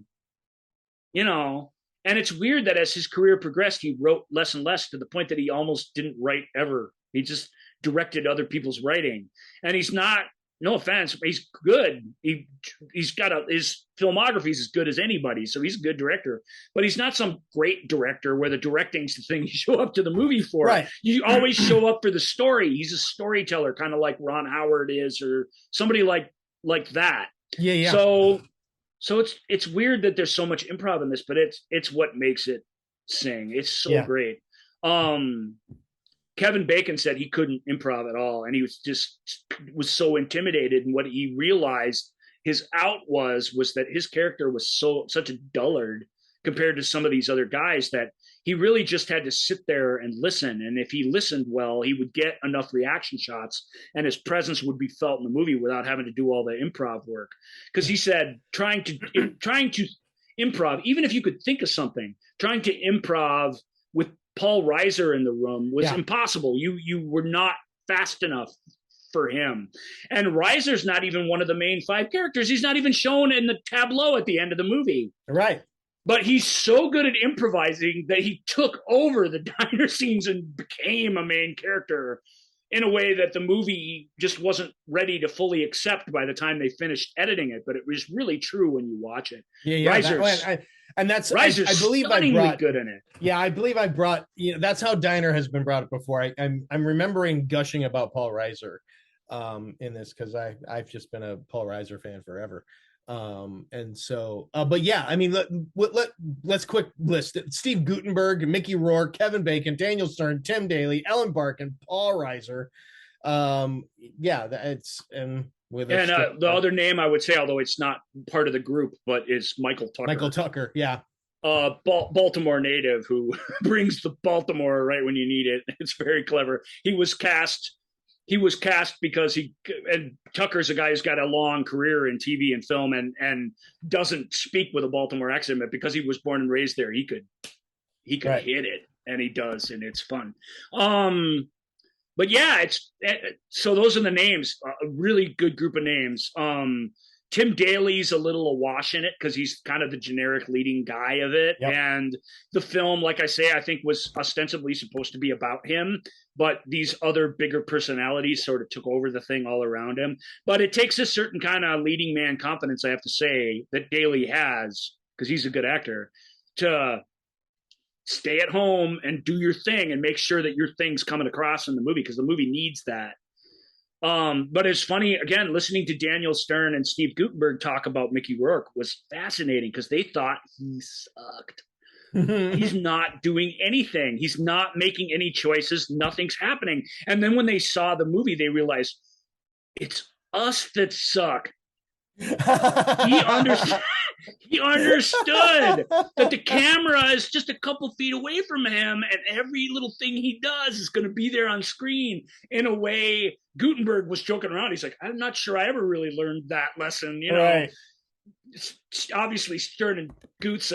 and it's weird that as his career progressed, he wrote less and less, to the point that he almost didn't write ever. He just directed other people's writing. And he's not, no offense, but he's good. He's got his filmography is as good as anybody. So he's a good director, but he's not some great director where the directing's the thing you show up to the movie for. Right. You always show up for the story. He's a storyteller, kind of like Ron Howard is, or somebody like that. Yeah. So it's weird that there's so much improv in this, but it's what makes it sing. It's so great. Kevin Bacon said he couldn't improv at all, and he was so intimidated. And what he realized his out was that his character was such a dullard compared to some of these other guys, that he really just had to sit there and listen. And if he listened well, he would get enough reaction shots, and his presence would be felt in the movie without having to do all the improv work. Because he said trying to improv, even if you could think of something, trying to improv with Paul Reiser in the room was impossible. You were not fast enough for him. And Reiser's not even one of the main 5 characters. He's not even shown in the tableau at the end of the movie. Right. But he's so good at improvising that he took over the diner scenes and became a main character in a way that the movie just wasn't ready to fully accept by the time they finished editing it. But it was really true when you watch it. Yeah. Reiser's I believe I brought good in it. Yeah, I believe I brought. That's how Diner has been brought up before. I'm remembering gushing about Paul Reiser in this, because I've just been a Paul Reiser fan forever. And so, but yeah, I mean, let's quick list: Steve Guttenberg, Mickey Rourke, Kevin Bacon, Daniel Stern, Tim Daly, Ellen Barkin, Paul Reiser. The other name I would say, although it's not part of the group, but is Michael Tucker. Michael Tucker, yeah. Baltimore native who brings the Baltimore right when you need it. It's very clever. He was cast because Tucker's a guy who's got a long career in TV and film and doesn't speak with a Baltimore accent, but because he was born and raised there, he could hit it, and he does, and it's fun. But yeah, so those are the names, a really good group of names. Tim Daly's a little awash in it because he's kind of the generic leading guy of it. Yep. And the film, like I say, I think was ostensibly supposed to be about him, but these other bigger personalities sort of took over the thing all around him. But it takes a certain kind of leading man confidence, I have to say, that Daly has, because he's a good actor, to stay at home and do your thing and make sure that your thing's coming across in the movie, because the movie needs that. But it's funny, again, listening to Daniel Stern and Steve Guttenberg talk about Mickey Rourke was fascinating, because they thought he sucked. He's not doing anything. He's not making any choices. Nothing's happening. And then when they saw the movie, they realized it's us that suck. He understood that the camera is just a couple feet away from him, and every little thing he does is going to be there on screen. In a way, Gutenberg was joking around. He's like, I'm not sure I ever really learned that lesson. You know, right. Obviously Stern and Goots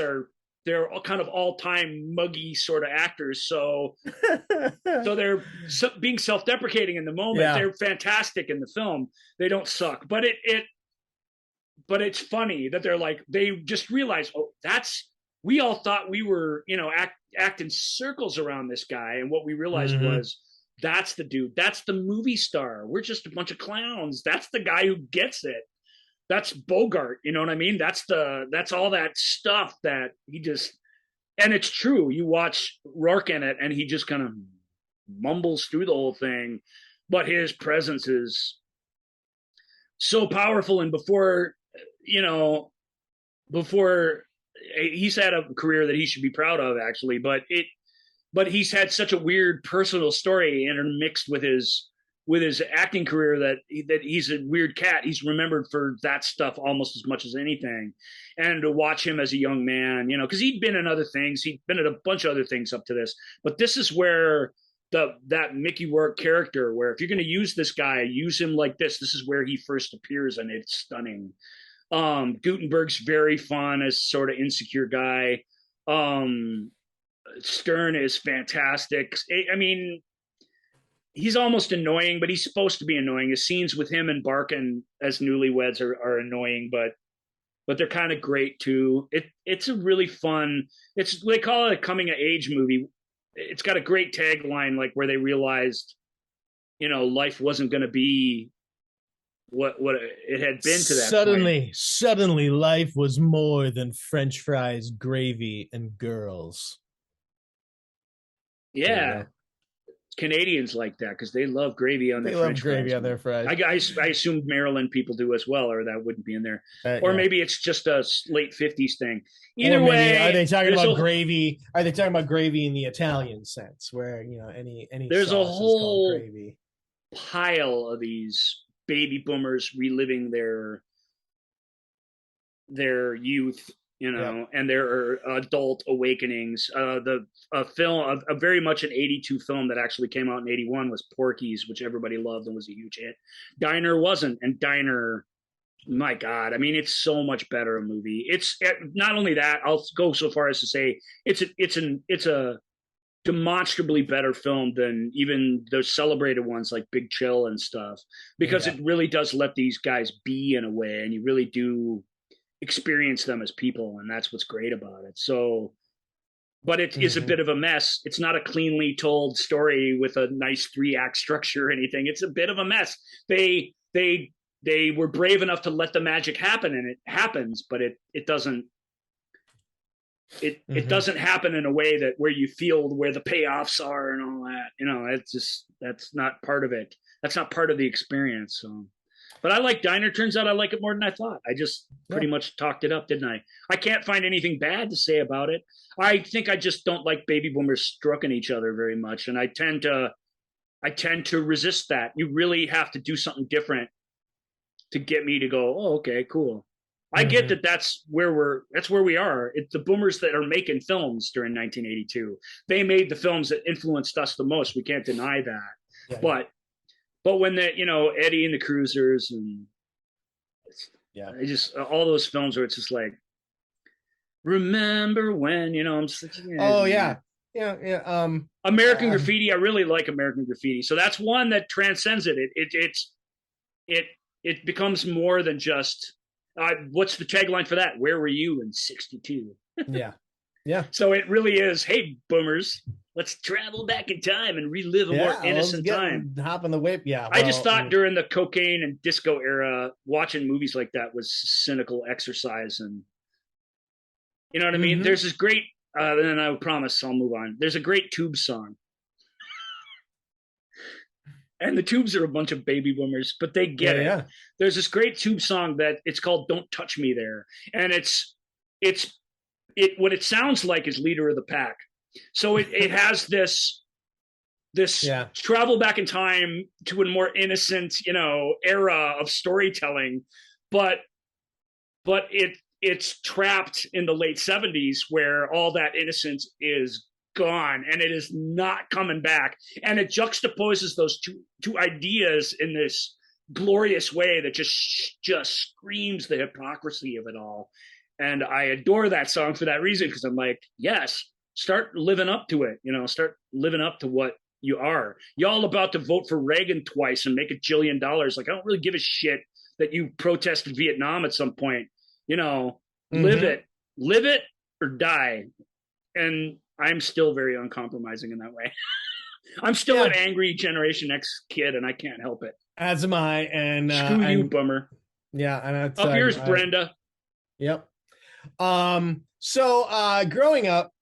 they're all kind of all-time muggy sort of actors. So they're being self-deprecating in the moment. Yeah. They're fantastic in the film. They don't suck, but but it's funny that they're like, they just realize, oh, we all thought we were, act in circles around this guy. And what we realized was, that's the dude. That's the movie star. We're just a bunch of clowns. That's the guy who gets it. That's Bogart. You know what I mean? That's all that stuff that he just, and it's true. You watch Rourke in it and he just kind of mumbles through the whole thing, but his presence is so powerful. And before he's had a career that he should be proud of, actually, but he's had such a weird personal story intermixed with his acting career that he's a weird cat. He's remembered for that stuff almost as much as anything. And to watch him as a young man, because he'd been in other things, he'd been in a bunch of other things up to this, but this is where that Mickey Rourke character, where if you're going to use this guy, use him like this. This is where he first appears, and it's stunning. Gutenberg's very fun as sort of insecure guy. Stern is fantastic. I mean, he's almost annoying, but he's supposed to be annoying. The scenes with him and Barkin as newlyweds are annoying, but they're kind of great too. It's a really fun. They call it a coming of age movie. It's got a great tagline, like where they realized, life wasn't going to be what it had been to that point. Suddenly life was more than French fries, gravy, and girls. Yeah. Canadians like that because they love gravy on their French fries. They love gravy on their fries. I assumed Maryland people do as well, or that wouldn't be in there. Or maybe it's just a late 50s thing. Either way, are they talking about gravy? Are they talking about gravy in the Italian sense, where any there's sauce a whole is called gravy? Pile of these baby boomers reliving their youth, and their adult awakenings. A film, very much an 82 film that actually came out in 81 was Porky's, which everybody loved and was a huge hit. Diner wasn't, and Diner, my God, I mean, it's so much better a movie. It's not only that, I'll go so far as to say it's a demonstrably better film than even the celebrated ones like Big Chill and stuff, because it really does let these guys be in a way, and you really do experience them as people, and that's what's great about it. So, but it is a bit of a mess. It's not a cleanly told story with a nice 3-act structure or anything. It's a bit of a mess. They were brave enough to let the magic happen, and it happens, but it doesn't doesn't happen in a way that where you feel where the payoffs are and all that. It's just, that's not part of it. That's not part of the experience. So, but I like Diner. Turns out I like it more than I thought. I just pretty much talked it up, didn't I? I can't find anything bad to say about it. I think I just don't like baby boomers stroking each other very much, and I tend to resist that. You really have to do something different to get me to go, oh, okay, cool. I get that that's where we are. It's the boomers that are making films during 1982. They made the films that influenced us the most. We can't deny that. But when Eddie and the Cruisers and just all those films where it's just like, remember when, I'm just like, American Graffiti. I really like American Graffiti. So that's one that transcends it. It becomes more than just, what's the tagline for that? Where were you in 62? Yeah. So it really is, hey, boomers, let's travel back in time and relive a more innocent time. Hop on the whip. Yeah. I just thought during the cocaine and disco era, watching movies like that was cynical exercise. And you know what I mean? There's this great, and I promise I'll move on. There's a great Tubes song. And the Tubes are a bunch of baby boomers, but they get it. Yeah. There's this great Tube song that it's called "Don't Touch Me There," and it's what it sounds like is Leader of the Pack. So it has this travel back in time to a more innocent, era of storytelling, but it's trapped in the late 70s where all that innocence is gone and it is not coming back, and it juxtaposes those two ideas in this glorious way that just screams the hypocrisy of it all. And I adore that song for that reason, because I'm like, yes, start living up to it, start living up to what you are. Y'all about to vote for Reagan twice and make $1 jillion. Like, I don't really give a shit that you protested Vietnam at some point. Mm-hmm. Live it or die. And I'm still very uncompromising in that way. I'm still an angry Generation X kid, and I can't help it. As am I. And screw you, bummer. Yeah, and up yours, Brenda. Yep. So growing up,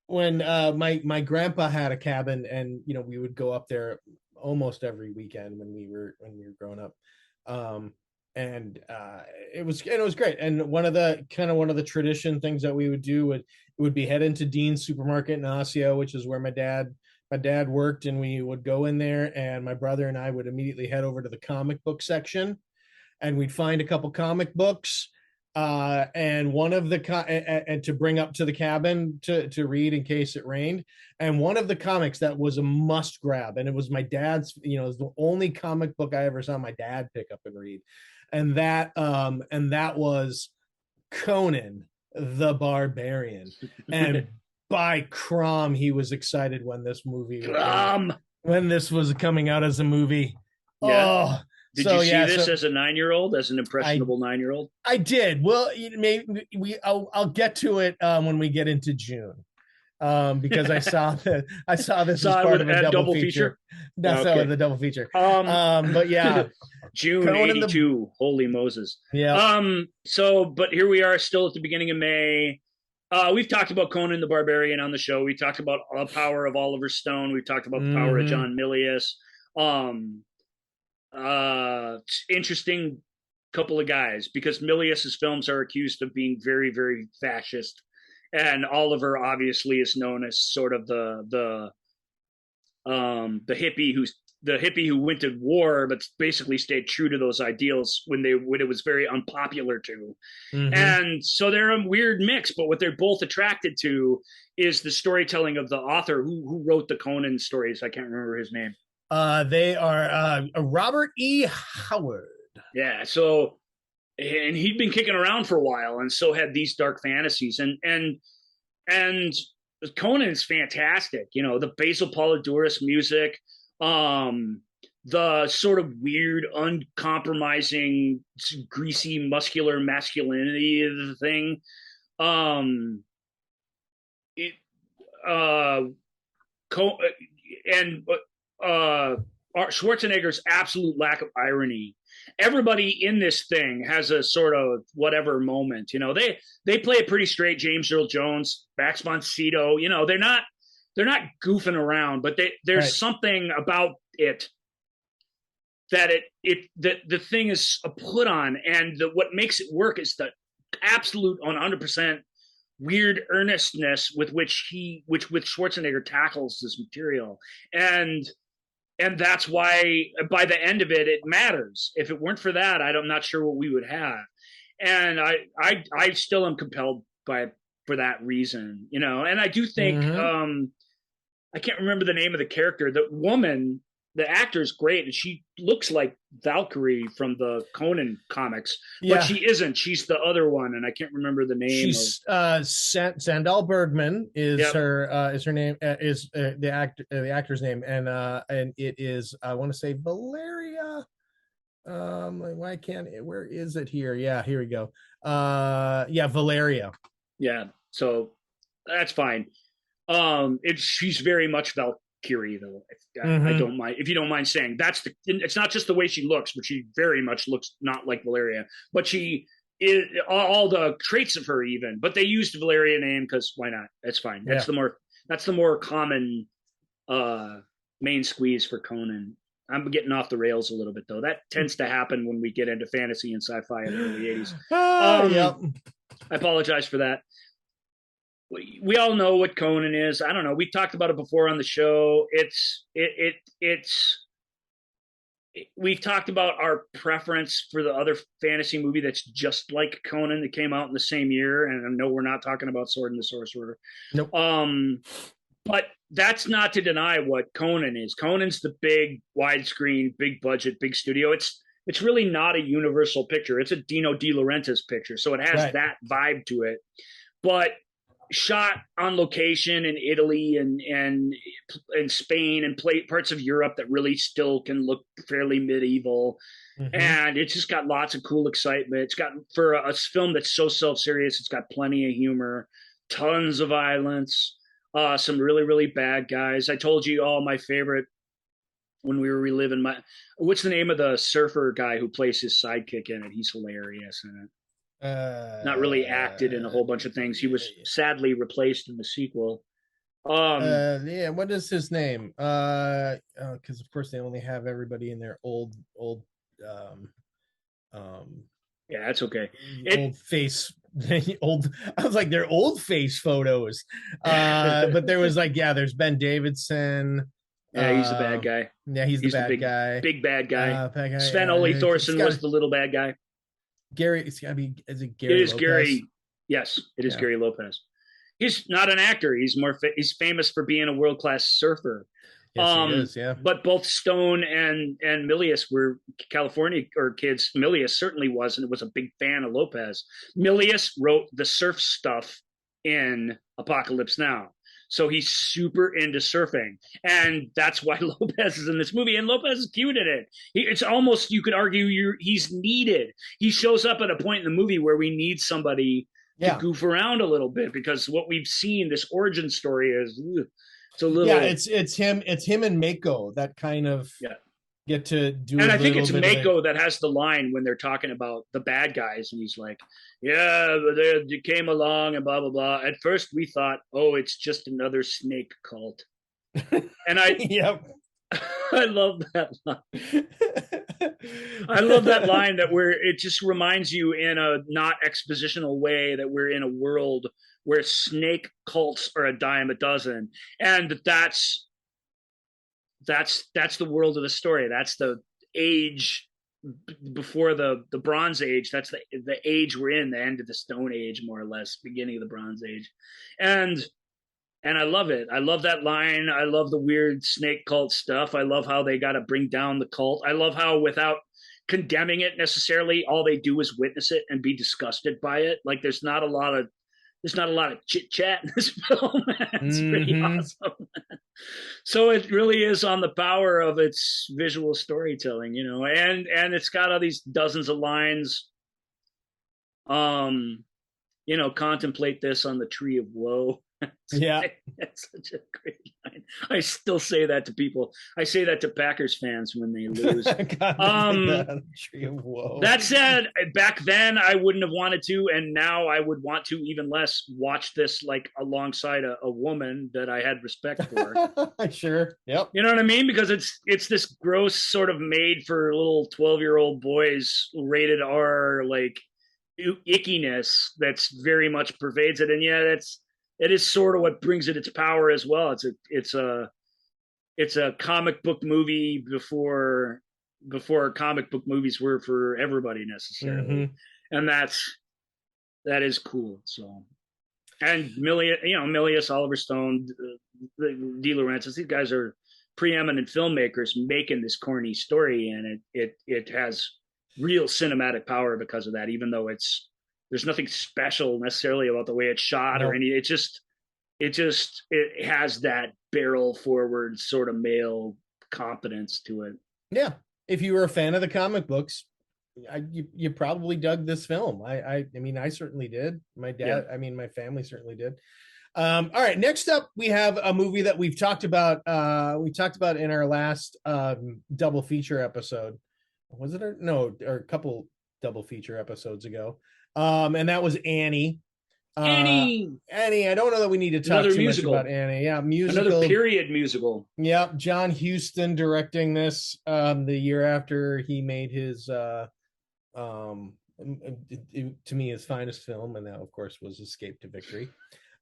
when my grandpa had a cabin, and we would go up there almost every weekend when we were growing up. And it was great. And one of the tradition things that we would do would be head into Dean's Supermarket in Osseo, which is where my dad worked, and we would go in there, and my brother and I would immediately head over to the comic book section, and we'd find a couple comic books, and one of the and to bring up to the cabin to read in case it rained. And one of the comics that was a must grab, and it was my dad's, it was the only comic book I ever saw my dad pick up and read, and that was Conan the Barbarian. And by Crom, he was excited when this movie when this was coming out as a movie. Yeah. Oh, did you see this as a 9-year-old, as an impressionable 9-year-old? I did. Well, I'll get to it when we get into June, because I saw this as part of a double feature. That's the double feature. But yeah, June '82. Holy Moses! Yeah. But here we are, still at the beginning of May. We've talked about Conan the Barbarian on the show. We talked about the power of Oliver Stone. We've talked about the power of John Milius. Interesting couple of guys, because Milius's films are accused of being very, very fascist, and Oliver obviously is known as sort of the hippie who went to war but basically stayed true to those ideals when it was very unpopular to. And so they're a weird mix, but what they're both attracted to is the storytelling of the author who wrote the Conan stories. I can't remember his name. They are Robert E. Howard. Yeah. So, and he'd been kicking around for a while, and so had these dark fantasies, and Conan's fantastic. The Basil Polidorus music, the sort of weird, uncompromising, greasy, muscular masculinity of the thing. Schwarzenegger's absolute lack of irony. Everybody in this thing has a sort of whatever moment. They play a pretty straight James Earl Jones, Max von Sydow. They're not goofing around, but there's something about it that the thing is a put on, and what makes it work is the absolute 100% weird earnestness with which Schwarzenegger tackles this material. And that's why by the end of it, it matters. If it weren't for that, I'm not sure what we would have. And I still am compelled for that reason, and I do think, I can't remember the name of the character. The woman, the actor is great, and she looks like Valkyrie from the Conan comics, but she isn't. She's the other one, and I can't remember the name. She's Sandal Bergman is her name, is the actor's name, and it is, I want to say, Valeria. Why can't it? Where is it here? Yeah, here we go. Valeria. Yeah, so that's fine. She's very much Valkyrie, though. I don't mind, if you don't mind saying. It's not just the way she looks, but she very much looks not like Valeria. But she is all the traits of her even. But they used the Valeria name because why not? That's fine. That's the more common main squeeze for Conan. I'm getting off the rails a little bit, though. That tends to happen when we get into fantasy and sci-fi in the early 80s. I apologize for that. We all know what Conan is. I don't know. We talked about it before on the show. We've talked about our preference for the other fantasy movie that's just like Conan that came out in the same year. And I know we're not talking about Sword and the Sorcerer. Nope. But that's not to deny what Conan is. Conan's the big widescreen, big budget, big studio. It's really not a Universal picture. It's a Dino De Laurentiis picture. So it has that vibe to it. But shot on location in Italy and Spain and parts of Europe that really still can look fairly medieval. Mm-hmm. And it's just got lots of cool excitement. It's got, for a film that's so self-serious, it's got plenty of humor, tons of violence, some really, really bad guys. I told you all my favorite when we were reliving what's the name of the surfer guy who plays his sidekick in it? He's hilarious in it. Not really acted in a whole bunch of things. He was sadly replaced in the sequel. Yeah, what is his name? Because of course they only have everybody in their old yeah, that's okay. Old face I was like, they're old face photos. But there was like, yeah, there's Ben Davidson. Yeah, he's the bad guy. Yeah, he's the bad guy. Big bad guy. Sven Ole Thorson was the little bad guy. Gary, it's gotta be, is it Gary? It is Lopez? Gary. Yes, it is Gary Lopez. He's not an actor. He's he's famous for being a world-class surfer. Yes, he is, yeah. But both Stone and Milius were California kids. Milius certainly was, and was a big fan of Lopez. Milius wrote the surf stuff in Apocalypse Now. So he's super into surfing. And that's why Lopez is in this movie. And Lopez is cute in it. It's almost, you could argue, he's needed. He shows up at a point in the movie where we need somebody to goof around a little bit, because what we've seen, this origin story, is it's a little. Yeah, it's him and Mako that kind of get to do. And I think it's Mako that has the line when they're talking about the bad guys, and he's like, "Yeah, they came along and blah blah blah. At first, we thought, oh, it's just another snake cult." And I, I love that line. I love that line it just reminds you in a not expositional way that we're in a world where snake cults are a dime a dozen, and that's the world of the story. That's the age before the Bronze Age. That's the age we're in, the end of the Stone Age, more or less, beginning of the Bronze Age. And I love it. I love that line. I love the weird snake cult stuff. I love how they got to bring down the cult. I love how, without condemning it necessarily, all they do is witness it and be disgusted by it. Like, there's not a lot of chit chat in this film. It's pretty awesome. So it really is on the power of its visual storytelling, and it's got all these dozens of lines. Contemplate this on the tree of woe. That's such a great line. I still say that to people. I say that to Packers fans when they lose. Tree of woe. That said, back then I wouldn't have wanted to, and now I would want to even less watch this like alongside a woman that I had respect for. Sure. Yep. You know what I mean? Because it's this gross sort of made for little 12-year-old boys, rated R, like ickiness that's very much pervades it. And yet it is sort of what brings it its power as well. It's a comic book movie before comic book movies were for everybody necessarily. And that is cool. So, and Milius, Oliver Stone, De Laurentiis, these guys are preeminent filmmakers making this corny story, and it has real cinematic power because of that, even though there's nothing special necessarily about the way it's shot or any. It has that barrel forward sort of male competence to it. Yeah, if you were a fan of the comic books, you probably dug this film. I mean, I certainly did. My dad, my family certainly did. All right, next up we have a movie that we've talked about. We talked about in our last double feature episode. Was it or a couple double feature episodes ago? And that was Annie. Annie. I don't know that we need to talk too much about Annie. Yeah, musical. Another period musical. Yeah, John Huston directing this the year after he made his to me his finest film, and that of course was Escape to Victory.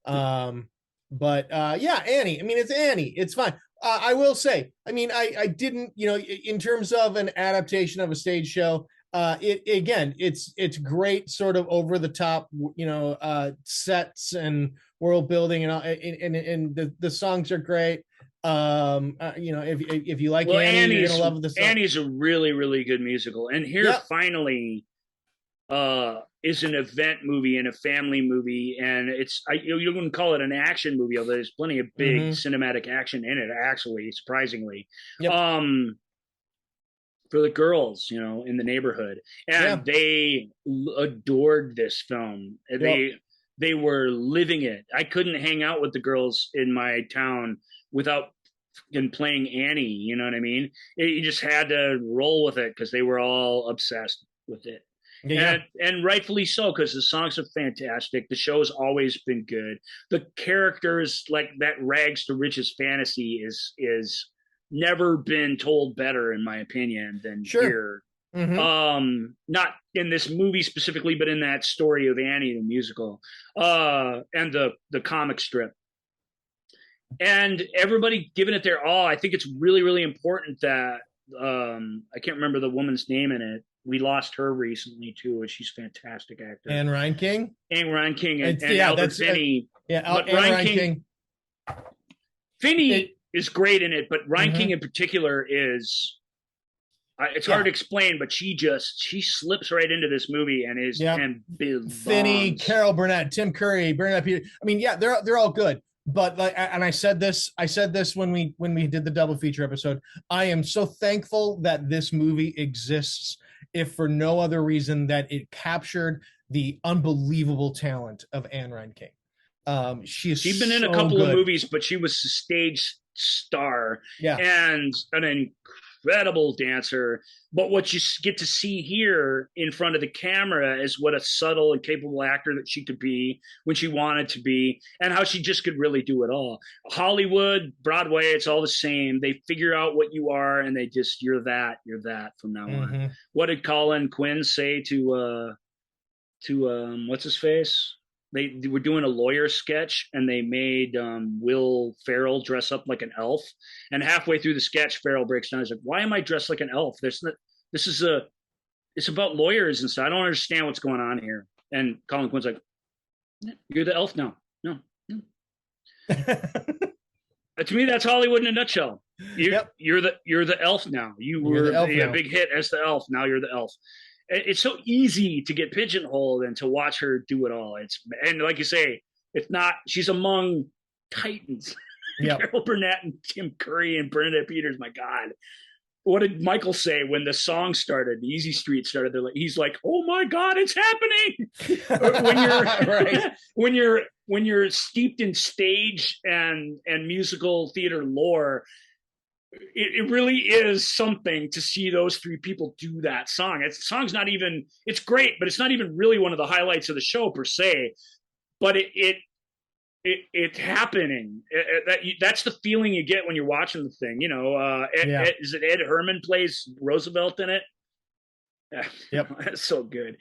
But Annie. I mean, it's Annie. It's fine. I will say, I mean, I didn't, in terms of an adaptation of a stage show, it's great, sort of over the top, sets and world building, and the songs are great. If you like Annie, you're gonna love the song. Annie's a really, really good musical, and here finally, is an event movie and a family movie, and you wouldn't call it an action movie, although there's plenty of big cinematic action in it, actually, surprisingly. Yep. For the girls, in the neighborhood, and they adored this film. They were living it. I couldn't hang out with the girls in my town without playing Annie. You know what I mean? You just had to roll with it because they were all obsessed with it. Yeah. And rightfully so, because the songs are fantastic. The show's always been good. The characters, like that rags to riches fantasy is never been told better, in my opinion, than here. Not in this movie specifically, but in that story of Annie, the musical, and the comic strip. And everybody giving it their all. I think it's really, really important that I can't remember the woman's name in it. We lost her recently too, and she's a fantastic actor. Anne Reinking? Anne Reinking and Albert Finney. Ryan King. Finney is great in it, but Reinking in particular is it's hard to explain, but she slips right into this movie and is and belongs. Finney, Carol Burnett, Tim Curry, Bernadette Peters. I mean, they're all good. But and I said this when we did the double feature episode. I am so thankful that this movie exists, if for no other reason that it captured the unbelievable talent of Anne Reinking. She's been in a couple of movies, but she was a stage star and an incredible dancer. But what you get to see here in front of the camera is what a subtle and capable actor that she could be when she wanted to be, and how she just could really do it all. Hollywood, Broadway, it's all the same. They figure out what you are, and they just, you're that from now on. What did Colin Quinn say to what's his face? They were doing a lawyer sketch, and they made Will Ferrell dress up like an elf. And halfway through the sketch, Ferrell breaks down. He's like, "Why am I dressed like an elf? It's about lawyers and stuff. I don't understand what's going on here." And Colin Quinn's like, "You're the elf now." No. To me, that's Hollywood in a nutshell. You're the elf now. You were a big hit as the elf. Now you're the elf. It's so easy to get pigeonholed and to watch her do it all. And like you say, she's among titans. Carol Burnett and Tim Curry and Bernadette Peters. My God. What did Michael say when the song started, the Easy Street started? He's like, "Oh my God, it's happening!" when you're steeped in stage and musical theater lore, it really is something to see those three people do that song. The song's not even, it's great, but it's not even really one of the highlights of the show per se. But it's happening. That's the feeling you get when you're watching the thing. Is it Ed Herman plays Roosevelt in it? Yep, it's so good.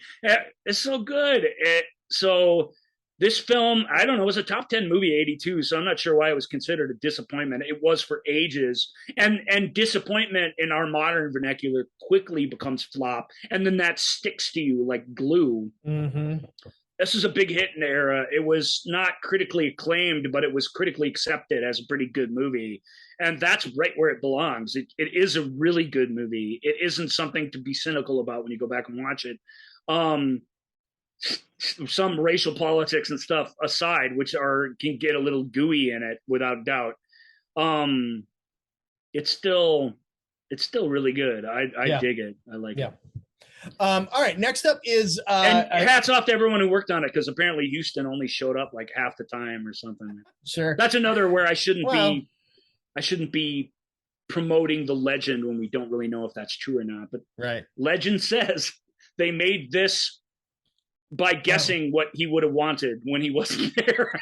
It's so good. So this film, I don't know, it was a top 10 movie, 82, so I'm not sure why it was considered a disappointment. It was for ages. And disappointment in our modern vernacular quickly becomes flop, and then that sticks to you like glue. This is a big hit in the era. It was not critically acclaimed, but it was critically accepted as a pretty good movie. And that's right where it belongs. It is a really good movie. It isn't something to be cynical about when you go back and watch it. Some racial politics and stuff aside, which can get a little gooey in it without doubt. It's still really good. I dig it. I like it. All right, next up is and hats off to everyone who worked on it, because apparently Houston only showed up like half the time or something. Sure, that's another where I shouldn't be promoting the legend when we don't really know if that's true or not. But legend says they made this by guessing what he would have wanted when he wasn't there.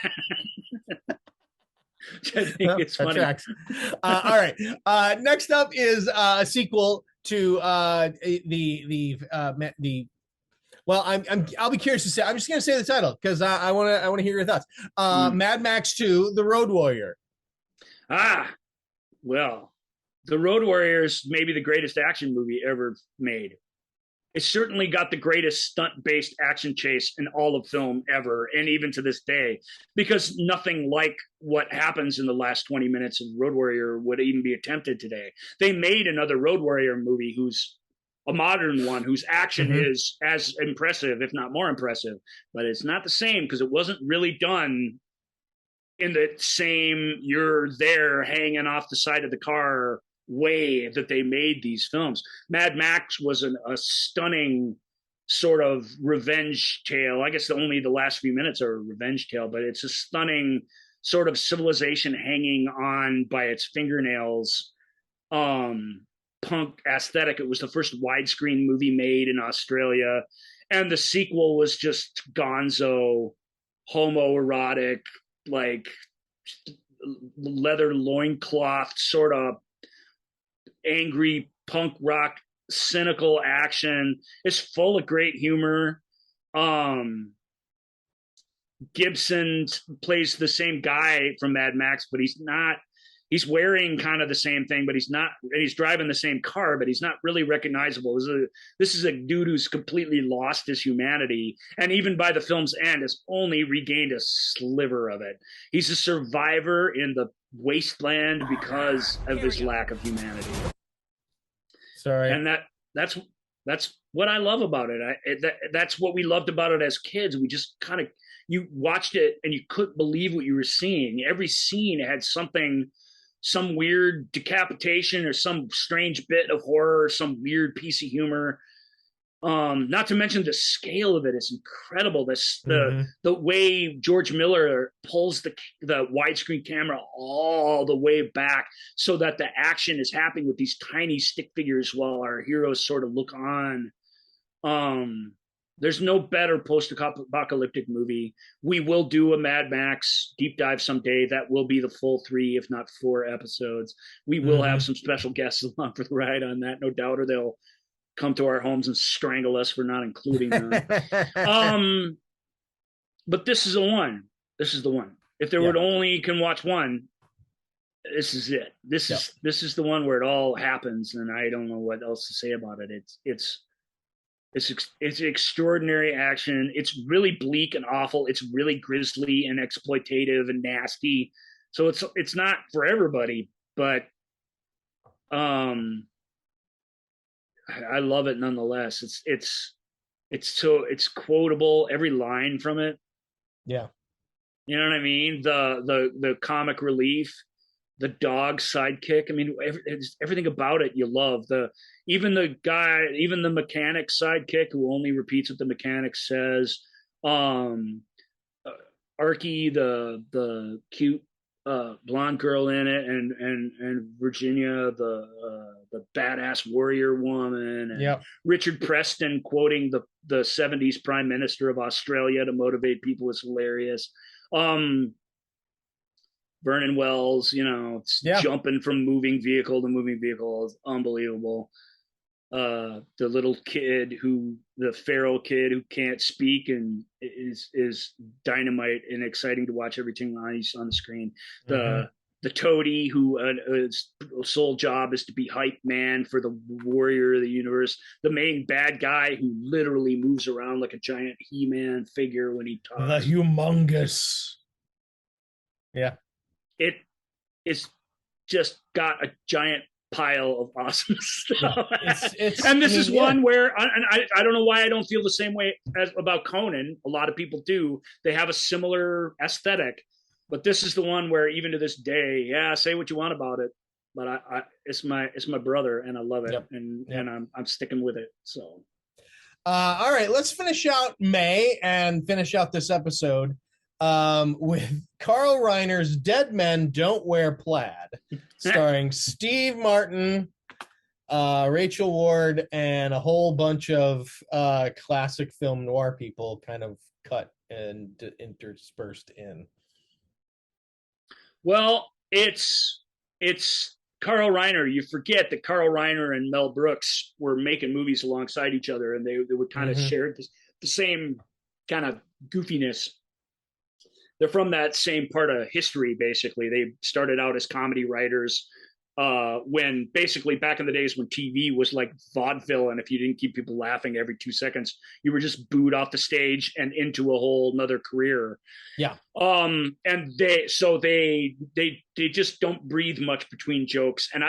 I think it's funny. All right. Next up is a sequel to well, I'll be curious to say. I'm just going to say the title because I want to hear your thoughts. Mad Max 2: The Road Warrior. Well, The Road Warrior is maybe the greatest action movie ever made. It's certainly got the greatest stunt-based action chase in all of film ever, and even to this day, because nothing like what happens in the last 20 minutes of Road Warrior would even be attempted today. They made another Road Warrior movie who's a modern one whose action is as impressive, if not more impressive, but it's not the same because it wasn't really done in the same you're there hanging off the side of the car way that they made these films. Mad Max was a stunning sort of revenge tale. I guess only the last few minutes are a revenge tale, but it's a stunning sort of civilization hanging on by its fingernails. Punk aesthetic. It was the first widescreen movie made in Australia, and the sequel was just gonzo, homoerotic, like leather loincloth, sort of angry punk rock, cynical action. It's full of great humor. Gibson plays the same guy from Mad Max, but he's wearing kind of the same thing, but he's driving the same car, but he's not really recognizable. This is a dude who's completely lost his humanity. And even by the film's end has only regained a sliver of it. He's a survivor in the wasteland because of his lack of humanity. Sorry. And that's what I love about it. That's what we loved about it as kids. We just kind of, you watched it and you couldn't believe what you were seeing. Every scene had some weird decapitation or some strange bit of horror, or some weird piece of humor. Not to mention the scale of it is incredible. The way George Miller pulls the widescreen camera all the way back so that the action is happening with these tiny stick figures while our heroes sort of look on. There's no better post-apocalyptic movie. We will do a Mad Max deep dive someday. That will be the full 3, if not 4 episodes. We will have some special guests along for the ride on that, no doubt, or they'll come to our homes and strangle us for not including them. But this is the one. This is the one. If there were only can watch one, this is it. This is the one where it all happens, and I don't know what else to say about it. It's extraordinary action. It's really bleak and awful. It's really grisly and exploitative and nasty. So it's not for everybody, but I love it nonetheless. It's quotable, every line from it. Yeah. You know what I mean? The comic relief, the dog sidekick. I mean, everything about it you love. Even the mechanic sidekick who only repeats what the mechanic says. Arky, the cute blonde girl in it, and Virginia, the badass warrior woman, and Richard Preston quoting the 70s Prime Minister of Australia to motivate people is hilarious. Vernon Wells, jumping from moving vehicle to moving vehicle is unbelievable. The little kid the feral kid who can't speak and is dynamite and exciting to watch everything on the screen. The toady whose sole job is to be hype man for the warrior of the universe. The main bad guy who literally moves around like a giant He-Man figure when he talks. The humongous. Yeah. It is just got a giant pile of awesome stuff. And this is one where I don't know why I don't feel the same way about Conan. A lot of people do. They have a similar aesthetic, but this is the one where even to this day, say what you want about it, but it's my brother and I love it, and I'm sticking with it. So, all right, let's finish out May and finish out this episode with Carl Reiner's Dead Men Don't Wear Plaid, starring Steve Martin, Rachel Ward, and a whole bunch of classic film noir people kind of cut and interspersed in. Well, it's Carl Reiner. You forget that Carl Reiner and Mel Brooks were making movies alongside each other, and they would kind of share the same kind of goofiness. They're from that same part of history, basically. They started out as comedy writers when basically back in the days when TV was like vaudeville, and if you didn't keep people laughing every 2 seconds, you were just booed off the stage and into a whole nother career. Yeah. And they just don't breathe much between jokes. And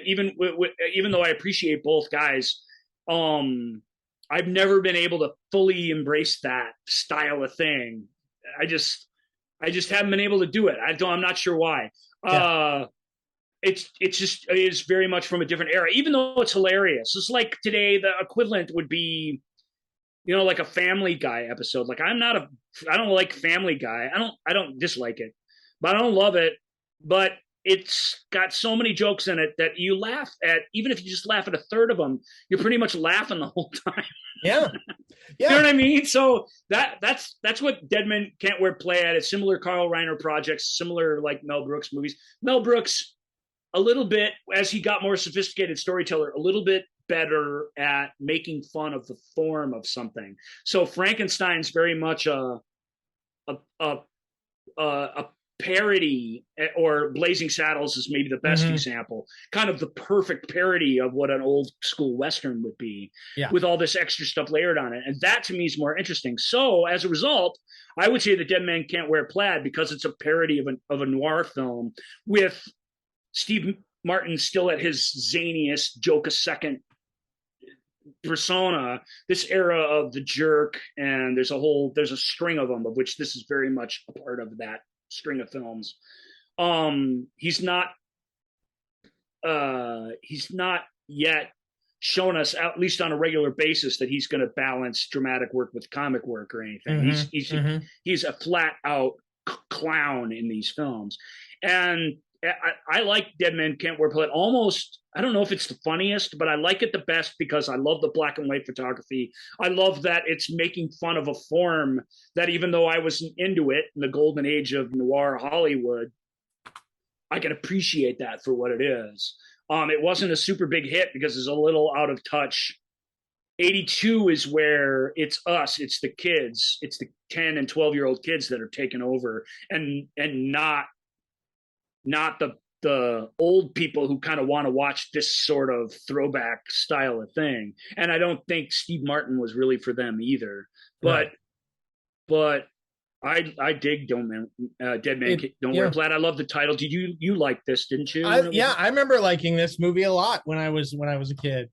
even though I appreciate both guys, I've never been able to fully embrace that style of thing. I just haven't been able to do it. I'm not sure why. Yeah. It is very much from a different era, even though it's hilarious. It's like today, the equivalent would be, like a Family Guy episode. Like I don't like Family Guy. I don't dislike it, but I don't love it. But it's got so many jokes in it that you laugh at. Even if you just laugh at a third of them, you're pretty much laughing the whole time. Yeah. You know what I mean? So that's what Dead Men Can't Wear Play at. It's similar Carl Reiner projects, similar like Mel Brooks movies. Mel Brooks, a little bit, as he got more sophisticated storyteller, a little bit better at making fun of the form of something. So Frankenstein's very much a parody, or Blazing Saddles is maybe the best example, kind of the perfect parody of what an old school Western would be, with all this extra stuff layered on it. And that to me is more interesting. So as a result, I would say that Dead Man Can't Wear Plaid, because it's a parody of a noir film with Steve Martin still at his zaniest joke a second persona, this era of the jerk, and there's a string of them, of which this is very much a part of that string of films. He's not yet shown us, at least on a regular basis, that he's going to balance dramatic work with comic work or anything. He's a flat out clown in these films. And I like Dead Men Can't Wear Plaid. Almost, I don't know if it's the funniest, but I like it the best because I love the black and white photography. I love that it's making fun of a form that, even though I wasn't into it in the golden age of noir Hollywood, I can appreciate that for what it is. It wasn't a super big hit because it's a little out of touch. 82 is where it's us, it's the kids, it's the 10 and 12-year-old kids that are taking over, and not the old people who kind of want to watch this sort of throwback style of thing. And I don't think Steve Martin was really for them either. But I dig Dead Man Don't Wear Plaid. I love the title. Did you like this? Didn't you? I remember liking this movie a lot when I was a kid.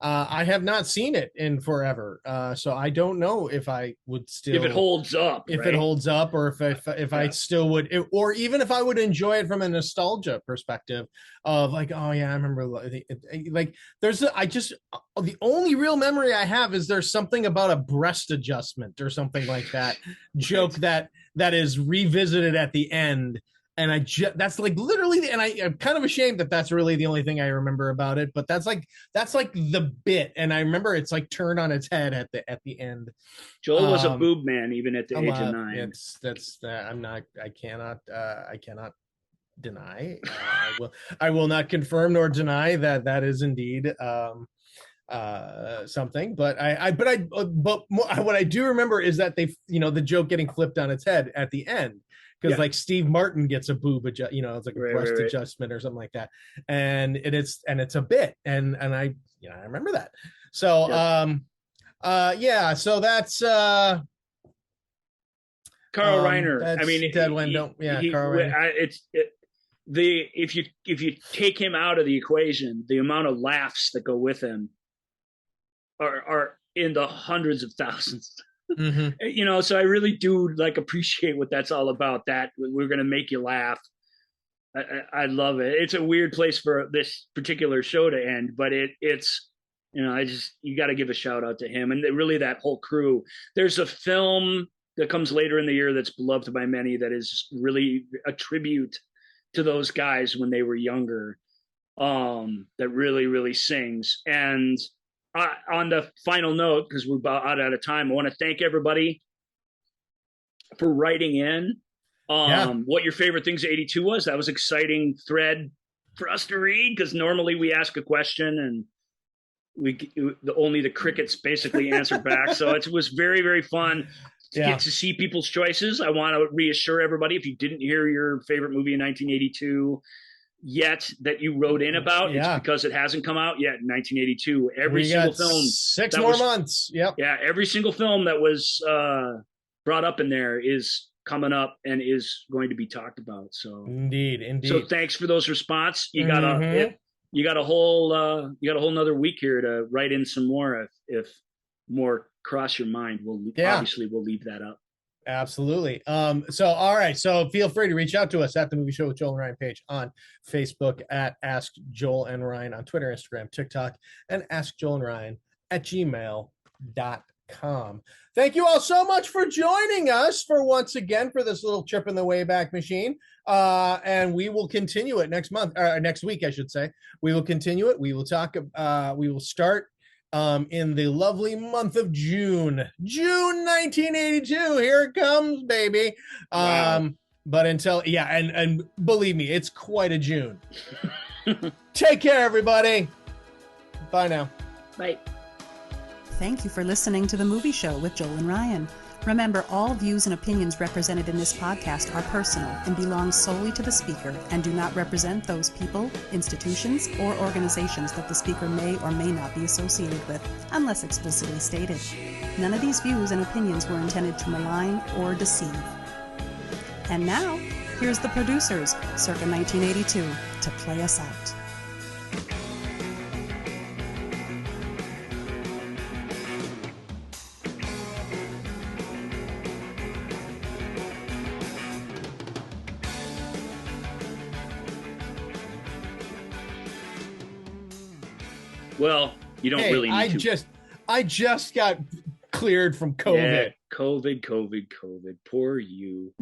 I have not seen it in forever, so I don't know if I would still, if it holds up, or if I still would, or even if I would enjoy it from a nostalgia perspective of like, oh yeah, I remember like there's the only real memory I have is there's something about a breast adjustment or something like that joke that is revisited at the end. And that's like literally, and I'm kind of ashamed that that's really the only thing I remember about it. But that's like the bit, and I remember it's like turned on its head at the end. Joel was a boob man even at the age of 9. I cannot deny. I will not confirm nor deny that is indeed something. But what I do remember is that they, the joke getting flipped on its head at the end. Because like Steve Martin gets a boob it's like a breast adjustment or something like that, and it's a bit, and I remember that. So so that's Carl Reiner. I mean, Dead Men Don't. Carl Reiner. If you take him out of the equation, the amount of laughs that go with him are in the hundreds of thousands. So I really do appreciate what that's all about, that we're going to make you laugh. I love it. It's a weird place for this particular show to end, but it's you got to give a shout out to him and really that whole crew. There's a film that comes later in the year that's beloved by many that is really a tribute to those guys when they were younger, that really, really sings. And on the final note, because we're about out of time, I want to thank everybody for writing in what your favorite things of 82 was. That was an exciting thread for us to read, because normally we ask a question and only the crickets basically answer back. So it was very, very fun to get to see people's choices. I want to reassure everybody, if you didn't hear your favorite movie in 1982 yet that you wrote in about, it's because it hasn't come out yet in 1982. Every single film, 6 more months. Every single film that was brought up in there is coming up and is going to be talked about. So indeed. So thanks for those response. You got you got a whole another week here to write in some more if more cross your mind. Obviously we'll leave that up. Absolutely. So all right. So feel free to reach out to us at the Movie Show with Joel and Ryan page on Facebook, at Ask Joel and Ryan on Twitter, Instagram, TikTok, and Ask Joel and Ryan at gmail.com. Thank you all so much for joining us for once again for this little trip in the Wayback Machine. And we will continue it next week, I should say. We will continue it. We will start in the lovely month of June 1982. Here it comes, baby. Wow. But until, and believe me, it's quite a June. Take care, everybody. Bye now. Bye. Thank you for listening to The Movie Show with Joel and Ryan. Remember, all views and opinions represented in this podcast are personal and belong solely to the speaker and do not represent those people, institutions, or organizations that the speaker may or may not be associated with, unless explicitly stated. None of these views and opinions were intended to malign or deceive. And now, here's the producers, circa 1982, to play us out. Well, you don't really need to. I just got cleared from COVID. Yeah, COVID. Poor you.